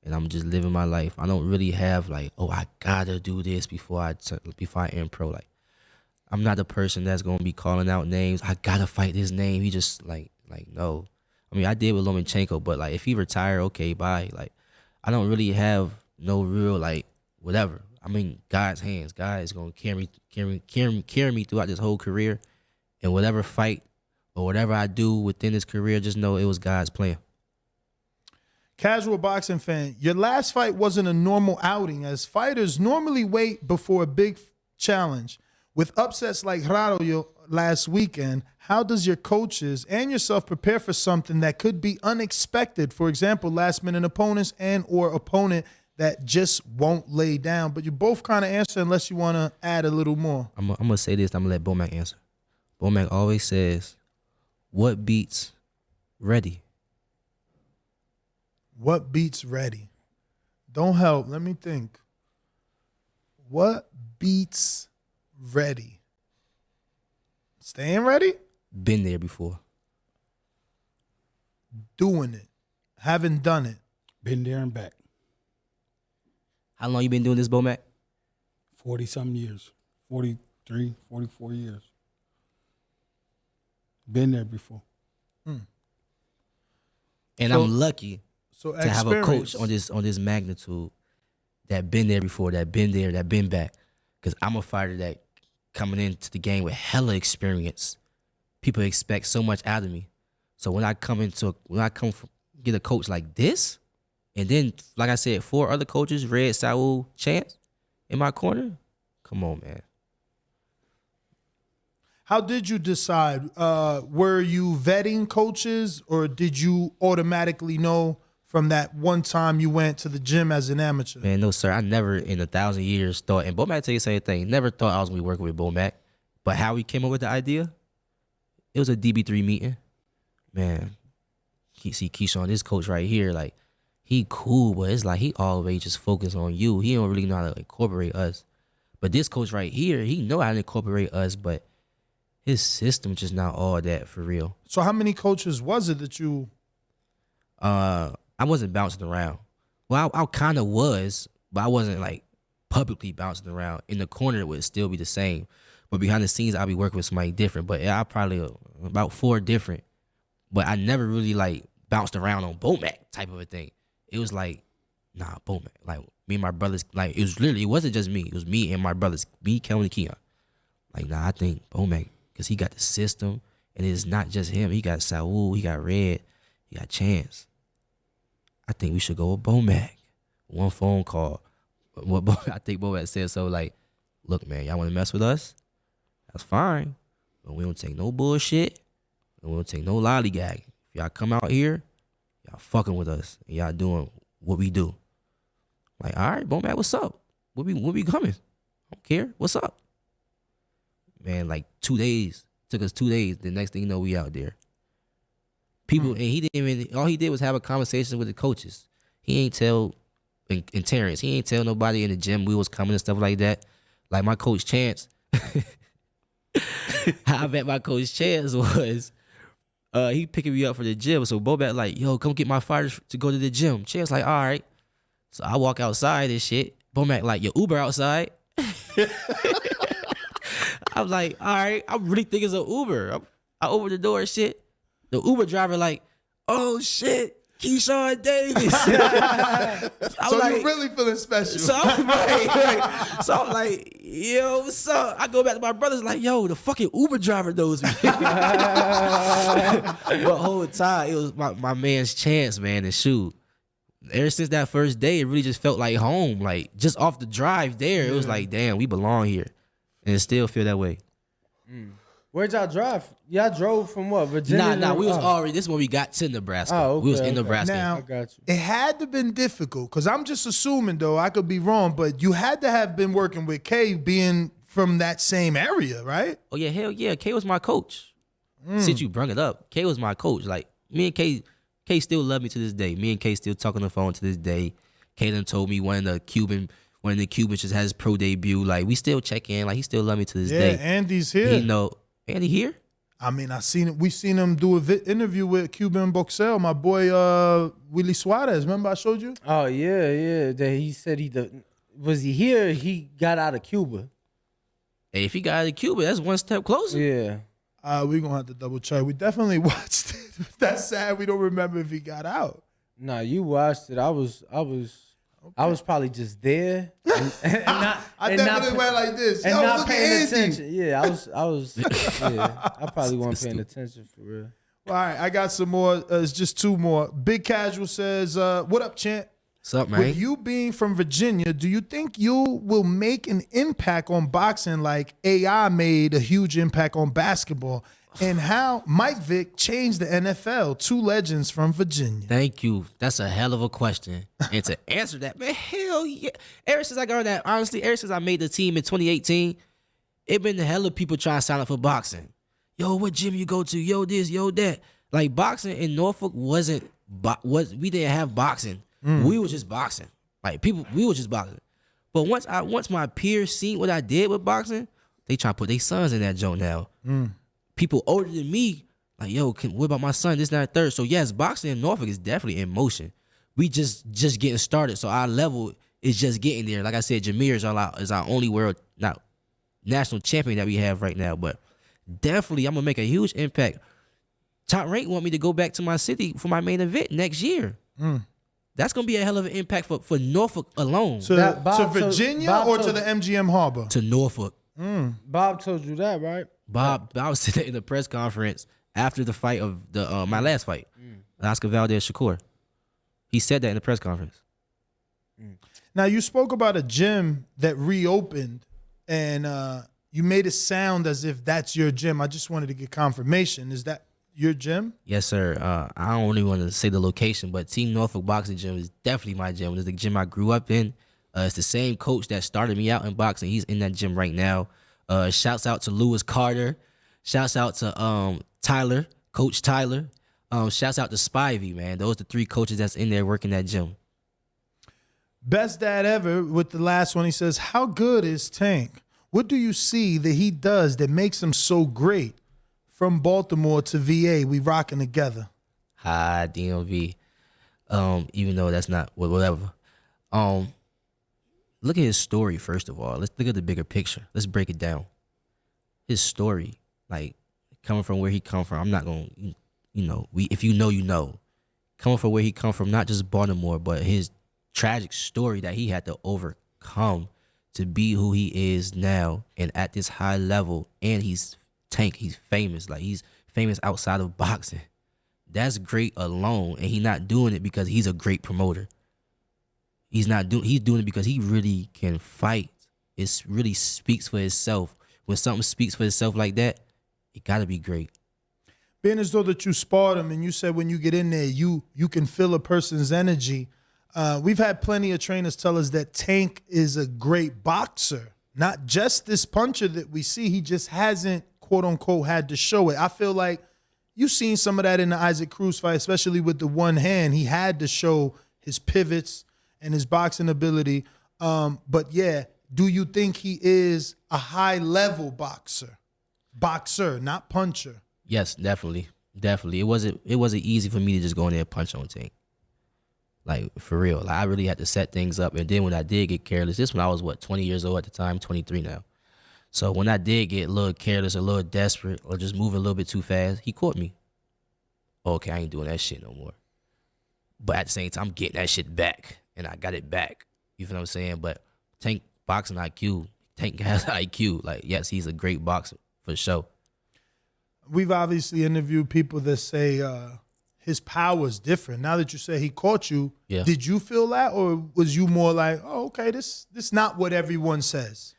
C: and I'm just living my life. I don't really have like, oh, I gotta do this before I end pro. Like, I'm not the person that's gonna be calling out names. I gotta fight this name. He just like no. I mean, I did with Lomachenko, but like if he retire, okay, bye. Like, I don't really have no real like whatever. I'm in God's hands. God is gonna carry me throughout this whole career, and whatever fight or whatever I do within this career, just know it was God's plan.
A: Casual boxing fan, your last fight wasn't a normal outing, as fighters normally wait before a big challenge. With upsets like Rayo last weekend, how does your coaches and yourself prepare for something that could be unexpected? For example, last-minute opponents and or opponent that just won't lay down. But you both kind of answer unless you want to add a little more.
C: I'm gonna say this. I'm gonna let Bomac answer. Bomac always says, "What beats ready?"
A: What beats ready? Don't help. Let me think. What beats ready? Staying ready?
C: Been there before.
A: Doing it. Haven't done it.
D: Been there and back.
C: How long you been doing this, Bomac?
D: 40-something years. 43, 44 years. Been there before.
C: And
A: So-
C: I'm lucky
A: So
C: to have a coach
A: experience.
C: on this magnitude that been there before, that been there, that been back. Because I'm a fighter that coming into the game with hella experience. People expect so much out of me. So when I get a coach like this, and then like I said, 4 other coaches, Red, Saul, Chance, in my corner, come on, man.
A: How did you decide? Were you vetting coaches, or did you automatically know from that one time you went to the gym as an amateur?
C: Man, no, sir. I never in 1,000 years thought, and Bomac tell you the same thing, never thought I was going to be working with Bomac. But how we came up with the idea, it was a DB3 meeting. Man, see Keyshawn, this coach right here, like, he cool, but it's like he always just focus on you. He don't really know how to incorporate us. But this coach right here, he know how to incorporate us, but his system just not all that for real.
A: So how many coaches was it that you...
C: I wasn't bouncing around. Well, I kind of was, but I wasn't like publicly bouncing around. In the corner, it would still be the same. But behind the scenes, I'll be working with somebody different. But yeah, I probably about 4 different. But I never really like bounced around on Bomac type of a thing. It was like, nah, Bomac. Like me and my brothers, like it wasn't just me. It was me and my brothers, me, Kelvin, and Keon. Like, nah, I think Bomac, because he got the system. And it's not just him. He got Saul, he got Red, he got Chance. I think we should go with Bomac. One phone call. I think Bomac said so like, look, man, y'all want to mess with us? That's fine. But we don't take no bullshit. And we don't take no lollygag. If y'all come out here, y'all fucking with us. And y'all doing what we do. Like, all right, Bomac, what's up? When we coming? I don't care. What's up? Man, like 2 days. Took us 2 days. The next thing you know, we out there. People, and he didn't even, all he did was have a conversation with the coaches. He ain't tell, and Terrence, he ain't tell nobody in the gym we was coming and stuff like that. Like my coach Chance, how I met my coach Chance was, he picking me up for the gym. So Bomac like, yo, come get my fighters to go to the gym. Chance like, all right. So I walk outside and shit. Bomac like, your Uber outside. I'm like, all right, I really think it's an Uber. I open the door and shit. The Uber driver like, oh shit, Keyshawn Davis.
A: So you really feeling special.
C: So I'm right. So I'm like, yo, what's up? I go back to my brothers like, yo, the fucking Uber driver knows me. But whole time, it was my man's Chance, man, and shoot. Ever since that first day, it really just felt like home. Like, just off the drive there, it was like, damn, we belong here. And it still feel that way.
B: Where'd y'all drive? Y'all drove from what? Virginia?
C: Nah, we was already, this is when we got to Nebraska.
B: Oh, okay,
C: we was in
B: okay.
C: Nebraska.
A: Now,
B: I got you.
A: it had to been difficult, because I'm just assuming, though, I could be wrong, but you had to have been working with K being from that same area, right?
C: Oh, yeah, hell yeah. K was my coach. Since you brung it up, K was my coach. Like, me and K still love me to this day. Me and K still talk on the phone to this day. K done told me one of the Cubans just had his pro debut. Like, we still check in. Like, he still love me to this day.
A: Yeah, Andy's here.
C: He know. Andy here?
A: I mean, we seen him do an interview with Cuban Boxel, my boy Willie Suarez. Remember I showed you?
B: Oh yeah. That he said was he here? He got out of Cuba.
C: Hey, if he got out of Cuba, that's one step closer.
B: Yeah.
A: We're going to have to double check. We definitely watched it. That's sad we don't remember if he got out.
B: Nah, you watched it. I was probably just there. And not,
A: I
B: and
A: definitely
B: not,
A: went like this.
B: and
A: Yo,
B: not
A: look
B: paying
A: at Andy.
B: attention. Yeah, I was yeah. I probably wasn't paying attention for real.
A: All right, I got some more. It's just 2 more. Big Casual says, what up, champ?
C: What's up, man?
A: With you being from Virginia, do you think you will make an impact on boxing like AI made a huge impact on basketball? And how Mike Vick changed the NFL? 2 legends from Virginia.
C: Thank you. That's a hell of a question. And to answer that, man, hell yeah. Ever since I got that, honestly, ever since I made the team in 2018, it been the hell of people trying to sign up for boxing. Yo, what gym you go to? Yo, this, yo, that. Like, boxing in Norfolk we didn't have boxing. We was just boxing. Like, we was just boxing. But once my peers seen what I did with boxing, they try to put their sons in that joint now. People older than me, like, yo, what about my son? This, that, and third. So yes, boxing in Norfolk is definitely in motion. We just getting started. So our level is just getting there. Like I said, Jameer is our only national champion that we have right now. But definitely, I'm gonna make a huge impact. Top Rank want me to go back to my city for my main event next year. That's gonna be a hell of an impact for Norfolk alone.
A: To Virginia or to the MGM Harbor?
C: To Norfolk.
B: Bob told you that, right?
C: Bob was sitting in the press conference after the fight of my last fight, Oscar Valdez Shakur. He said that in the press conference.
A: Now, you spoke about a gym that reopened, and you made it sound as if that's your gym. I just wanted to get confirmation. Is that your gym?
C: Yes, sir. I don't really want to say the location, but Team Norfolk Boxing Gym is definitely my gym. It's the gym I grew up in. It's the same coach that started me out in boxing. He's in that gym right now. Shouts out to Lewis Carter. Shouts out to Tyler, Coach Tyler. Shouts out to Spivey, man. Those are the three coaches that's in there working that gym.
A: Best dad ever with the last one. He says, how good is Tank? What do you see that he does that makes him so great? From Baltimore to VA, we rocking together.
C: Hi, DMV. Even though that's not whatever. Look at his story, first of all. Let's look at the bigger picture. Let's break it down. His story, like, coming from where he come from, I'm not going to, if you know, you know. Coming from where he come from, not just Baltimore, but his tragic story that he had to overcome to be who he is now and at this high level. And he's Tank. He's famous. Like, he's famous outside of boxing. That's great alone. And he's not doing it because he's a great promoter. He's doing it because he really can fight. It really speaks for itself. When something speaks for itself like that, it got to be great.
A: Being as though that you sparred him and you said when you get in there, you can feel a person's energy. We've had plenty of trainers tell us that Tank is a great boxer. Not just this puncher that we see. He just hasn't, quote unquote, had to show it. I feel like you've seen some of that in the Isaac Cruz fight, especially with the one hand. He had to show his pivots and his boxing ability. But yeah, do you think he is a high-level boxer? Boxer, not puncher.
C: Yes, definitely. Definitely. It wasn't easy for me to just go in there and punch on Tank. Like, for real. Like, I really had to set things up. And then when I did get careless, this when I was, 20 years old at the time, 23 now. So when I did get a little careless, a little desperate, or just moving a little bit too fast, he caught me. Okay, I ain't doing that shit no more. But at the same time, I'm getting that shit back. And I got it back. You feel what I'm saying? But Tank boxing IQ. Tank has IQ. Like, yes, he's a great boxer for sure.
A: We've obviously interviewed people that say his power is different. Now that you say he caught you, Did you feel that? Or was you more like, oh, okay, this not what everyone says?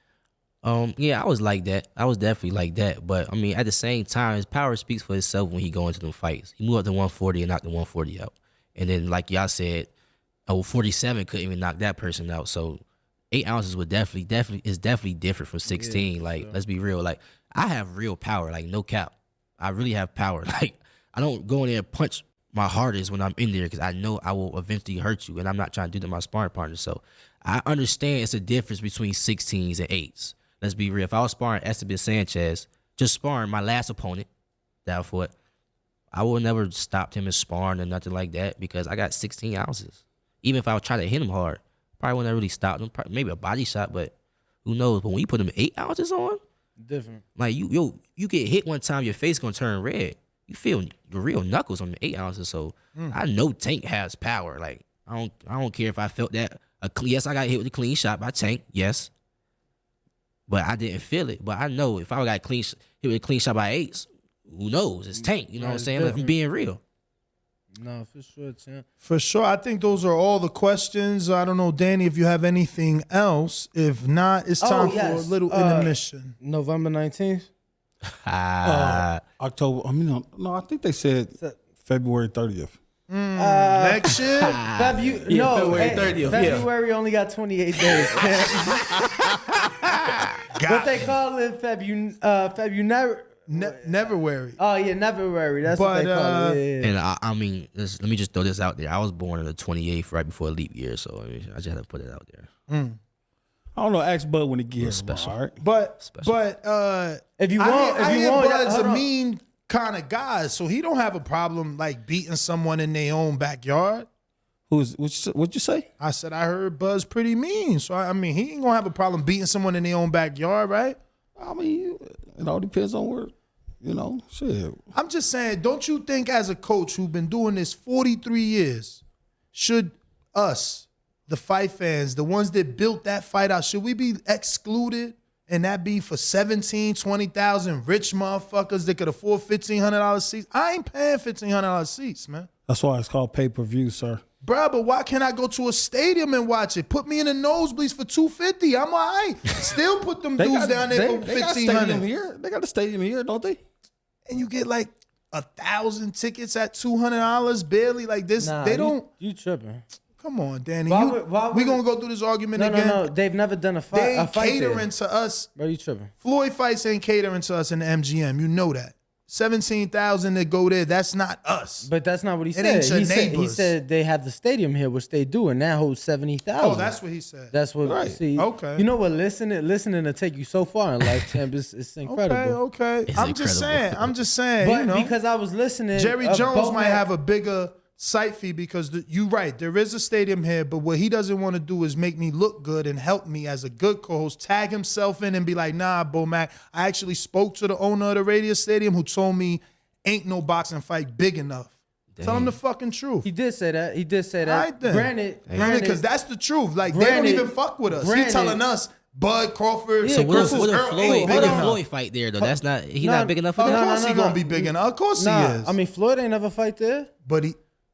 C: Yeah, I was like that. I was definitely like that. But, I mean, at the same time, his power speaks for itself when he go into them fights. He moved up to 140 and knocked the 140 out. And then, like y'all said, 47 couldn't even knock that person out. So 8 ounces would definitely different from 16. Yeah, like, let's be real. Like, I have real power, like, no cap. I really have power. Like, I don't go in there and punch my hardest when I'm in there because I know I will eventually hurt you, and I'm not trying to do that to my sparring partner. So I understand it's a difference between 16s and 8s. Let's be real. If I was sparring Esteban Sanchez, just sparring my last opponent that I fought, I would never stopped him in sparring or nothing like that because I got 16 ounces. Even if I would try to hit him hard, probably wouldn't really stop him. Maybe a body shot, but who knows? But when you put him 8 ounces on,
B: different.
C: Like you get hit one time, your face gonna turn red. You feel your real knuckles on the 8 ounces. So I know Tank has power. Like I don't care if I felt that. Yes, I got hit with a clean shot by Tank. Yes, but I didn't feel it. But I know if I got hit with a clean shot by 8s, who knows? It's Tank. You know what I'm saying? Like, I'm being real.
B: No, for sure, champ.
A: For sure. I think those are all the questions. I don't know, Danny, if you have anything else. If not, it's time for a little intermission.
B: November 19th?
D: October. I mean, no, I think they said February 30th.
A: Next year?
B: February 30th. February only got 28 days. What they call it? February.
A: Neverwary.
B: Oh yeah, Neverwary. That's what they call it.
C: And I mean, let me just throw this out there. I was born on the 28th, right before leap year, so I just had to put it out there.
D: I don't know. Ask Bud when he get here.
C: Special.
D: All right.
A: But
B: If you want,
A: I hear Bud's
B: hold
A: a
B: on.
A: mean kind of guy, so he don't have a problem like beating someone in their own backyard.
D: What'd you say?
A: I said I heard Buzz pretty mean, so I mean he ain't gonna have a problem beating someone in their own backyard, right?
D: I mean, it all depends on where, shit.
A: I'm just saying, don't you think as a coach who's been doing this 43 years, should us, the fight fans, the ones that built that fight out, should we be excluded? And that be for 17, 20,000 rich motherfuckers that could afford $1,500 seats? I ain't paying $1,500 seats, man.
D: That's why it's called pay-per-view, sir.
A: Bruh, but why can't I go to a stadium and watch it? Put me in the nosebleeds for $250. I'm all right. Still put them dudes down there for $1,500.
D: Here. They got a stadium here, don't they?
A: And you get like 1,000 tickets at $200 barely. Like this, they don't.
B: You tripping?
A: Come on, Danny.
B: Why would-
A: We gonna go through this argument
B: No,
A: again?
B: no. They've never done a fight.
A: They
B: a
A: ain't
B: fight
A: catering
B: there.
A: to us.
B: Bro, you tripping?
A: Floyd fights ain't catering to us in the MGM. You know that. 17,000 that go there. That's not us.
B: But that's not what he said.
A: ain't your
B: He
A: neighbors.
B: said they have the stadium here, which they do, and that holds 70,000.
A: Oh, that's what he said.
B: That's what.
D: Right.
B: See,
A: Okay.
B: You know what? Listening to take you so far in life, champ. It's incredible.
A: Okay.
C: It's
A: I'm just saying.
B: But
A: you know,
B: because I was listening,
A: Jerry Jones might
B: Bomac-
A: have a bigger site fee because you're right. There is a stadium here, but what he doesn't want to do is make me look good and help me as a good co-host, tag himself in and be like, nah, Bomac, I actually spoke to the owner of the radio stadium who told me ain't no boxing fight big enough. Tell him the fucking truth.
B: He did say that.
A: All right, then.
B: Granted,
A: Because that's the truth. Like, they don't
B: Granted-
A: even fuck with us. He
B: granted-
A: telling us Bud Crawford
B: Yeah,
C: So what if,
A: versus
C: what if
A: Earl
C: Floyd,
A: ain't big
C: what if
A: enough.
C: Floyd fight there though? That's not he
B: No,
C: not big enough for
A: Of
C: that.
A: course he gonna be big enough. Of course he is.
B: I mean, Floyd ain't never fight there.
A: But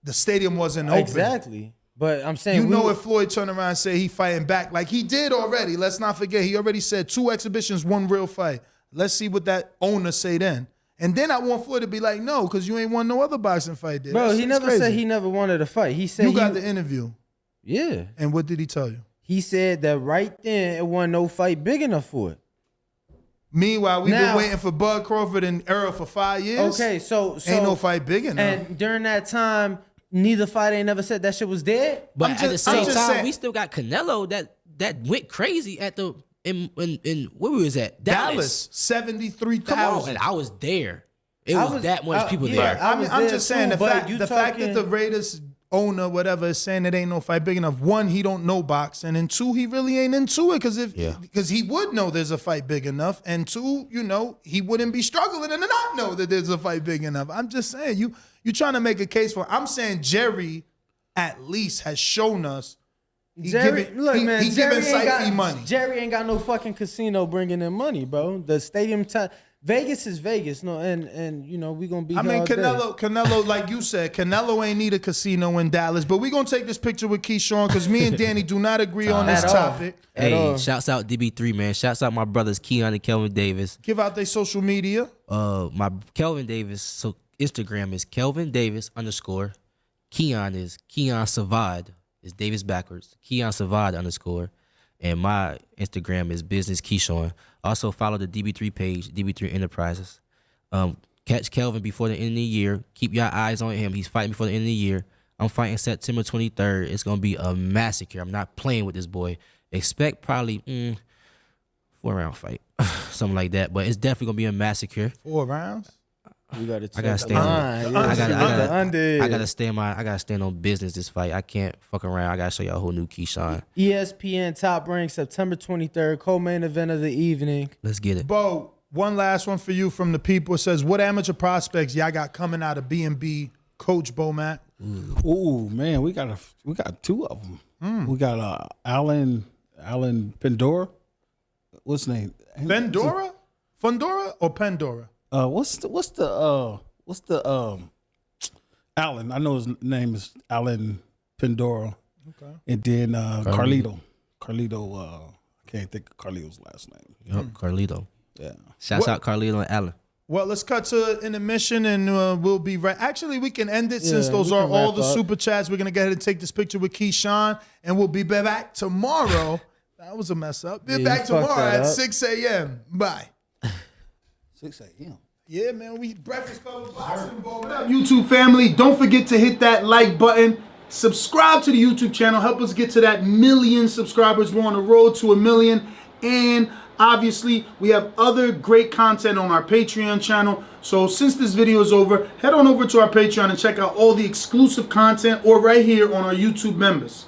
A: the stadium wasn't open.
B: Exactly. But I'm saying
A: You know if Floyd turned around and say he fighting back, like he did already. Let's not forget, he already said 2 exhibitions, 1 real fight. Let's see what that owner say then. And then I want Floyd to be like, no, because you ain't won no other boxing fight there.
B: bro,
A: That
B: he
A: shit's
B: never
A: crazy.
B: said he never wanted to fight. He said
A: You got the interview.
B: yeah.
A: And what did he tell you?
B: He said that right then it wasn't no fight big enough for it.
A: Meanwhile, we've been
B: Now-
A: waiting for Bud Crawford and Earl for 5 years.
B: Okay, so
A: Ain't no fight big enough.
B: And during that time, neither fight ain't never said that shit was dead.
C: But
A: I'm
C: at the
A: just-
C: same
A: I'm just
C: time,
A: saying-
C: we still got Canelo that went crazy at the in where we was at
A: Dallas,
C: Come on,
A: 73,000.
C: and I was there. It
B: I
C: was,
B: was-
C: that much people
B: yeah.
C: there.
B: I
A: I mean,
B: was
A: I'm
B: there
A: just saying
B: too,
A: the
B: but
A: fact
B: you
A: the fact that
B: talking-
A: the Raiders owner, whatever, is saying it ain't no fight big enough. 1, he don't know boxing, and 2, he really ain't into it because he would know there's a fight big enough, and 2, he wouldn't be struggling and not know that there's a fight big enough. I'm just saying you trying to make a case for. I'm saying Jerry at least has shown us.
B: Jerry,
A: He giving site fee money.
B: Jerry ain't got no fucking casino bringing in money, bro. The stadium time, Vegas is Vegas, no, and we gonna be.
A: I
B: here
A: mean,
B: all day.
A: Canelo, like you said, Canelo ain't need a casino in Dallas. But we gonna take this picture with Keyshawn because me and Danny do not agree on this
B: At all.
A: topic.
B: At
C: Hey,
B: all.
C: shouts out DB3 man. Shouts out my brothers Keyshawn and Kelvin Davis.
A: Give out their social media.
C: My Kelvin Davis. So Instagram is Kelvin Davis _ Keyshawn is Keyshawn Savad. It's Davis backwards. Keyshawn Savad _ And my Instagram is Business Keyshawn. Also follow the DB3 page, DB3 Enterprises. Catch Kelvin before the end of the year. Keep your eyes on him. He's fighting before the end of the year. I'm fighting September 23rd. It's gonna be a massacre. I'm not playing with this boy. Expect probably 4-round fight, something like that. But it's definitely gonna be a massacre.
A: 4 rounds.
B: You gotta check
C: gotta
B: the
C: stay on-
B: line.
C: I gotta-
B: under.
C: I gotta stand on business this fight. I can't fuck around. I gotta show y'all who new Keyshawn.
B: ESPN Top Rank September 23rd, co-main event of the evening.
C: Let's get it.
A: Bo, one last one for you from the people. It says, what amateur prospects y'all got coming out of B&B Coach Bomac?
D: Ooh, man, we got 2 of them. We got Alan Pandora. What's his name?
A: Fundora or Pandora?
D: What's the Alan? I know his name is Alan Pandora.
A: Okay.
D: And then Carlito. I can't think of Carlito's last name.
C: Yup, Carlito.
D: Yeah.
C: Shouts out Carlito and Allen.
A: Well, let's cut to intermission and we'll be right. Actually, we can end it since
B: Yeah,
A: those
B: we
A: are
B: can
A: all
B: wrap
A: the
B: up.
A: super chats. We're going to go ahead and take this picture with Keyshawn and we'll be back tomorrow. That was a mess up. Be
B: Yeah,
A: back
B: you fucked
A: tomorrow
B: that
A: at
B: up.
A: 6 a.m. Bye.
D: 6 a.m.
A: Yeah, man, we Breakfast Club with Boxing Ball. What up, YouTube family? Don't forget to hit that like button. Subscribe to the YouTube channel. Help us get to that 1 million subscribers. We're on the road to 1 million. And obviously, we have other great content on our Patreon channel. So since this video is over, head on over to our Patreon and check out all the exclusive content or right here on our YouTube members.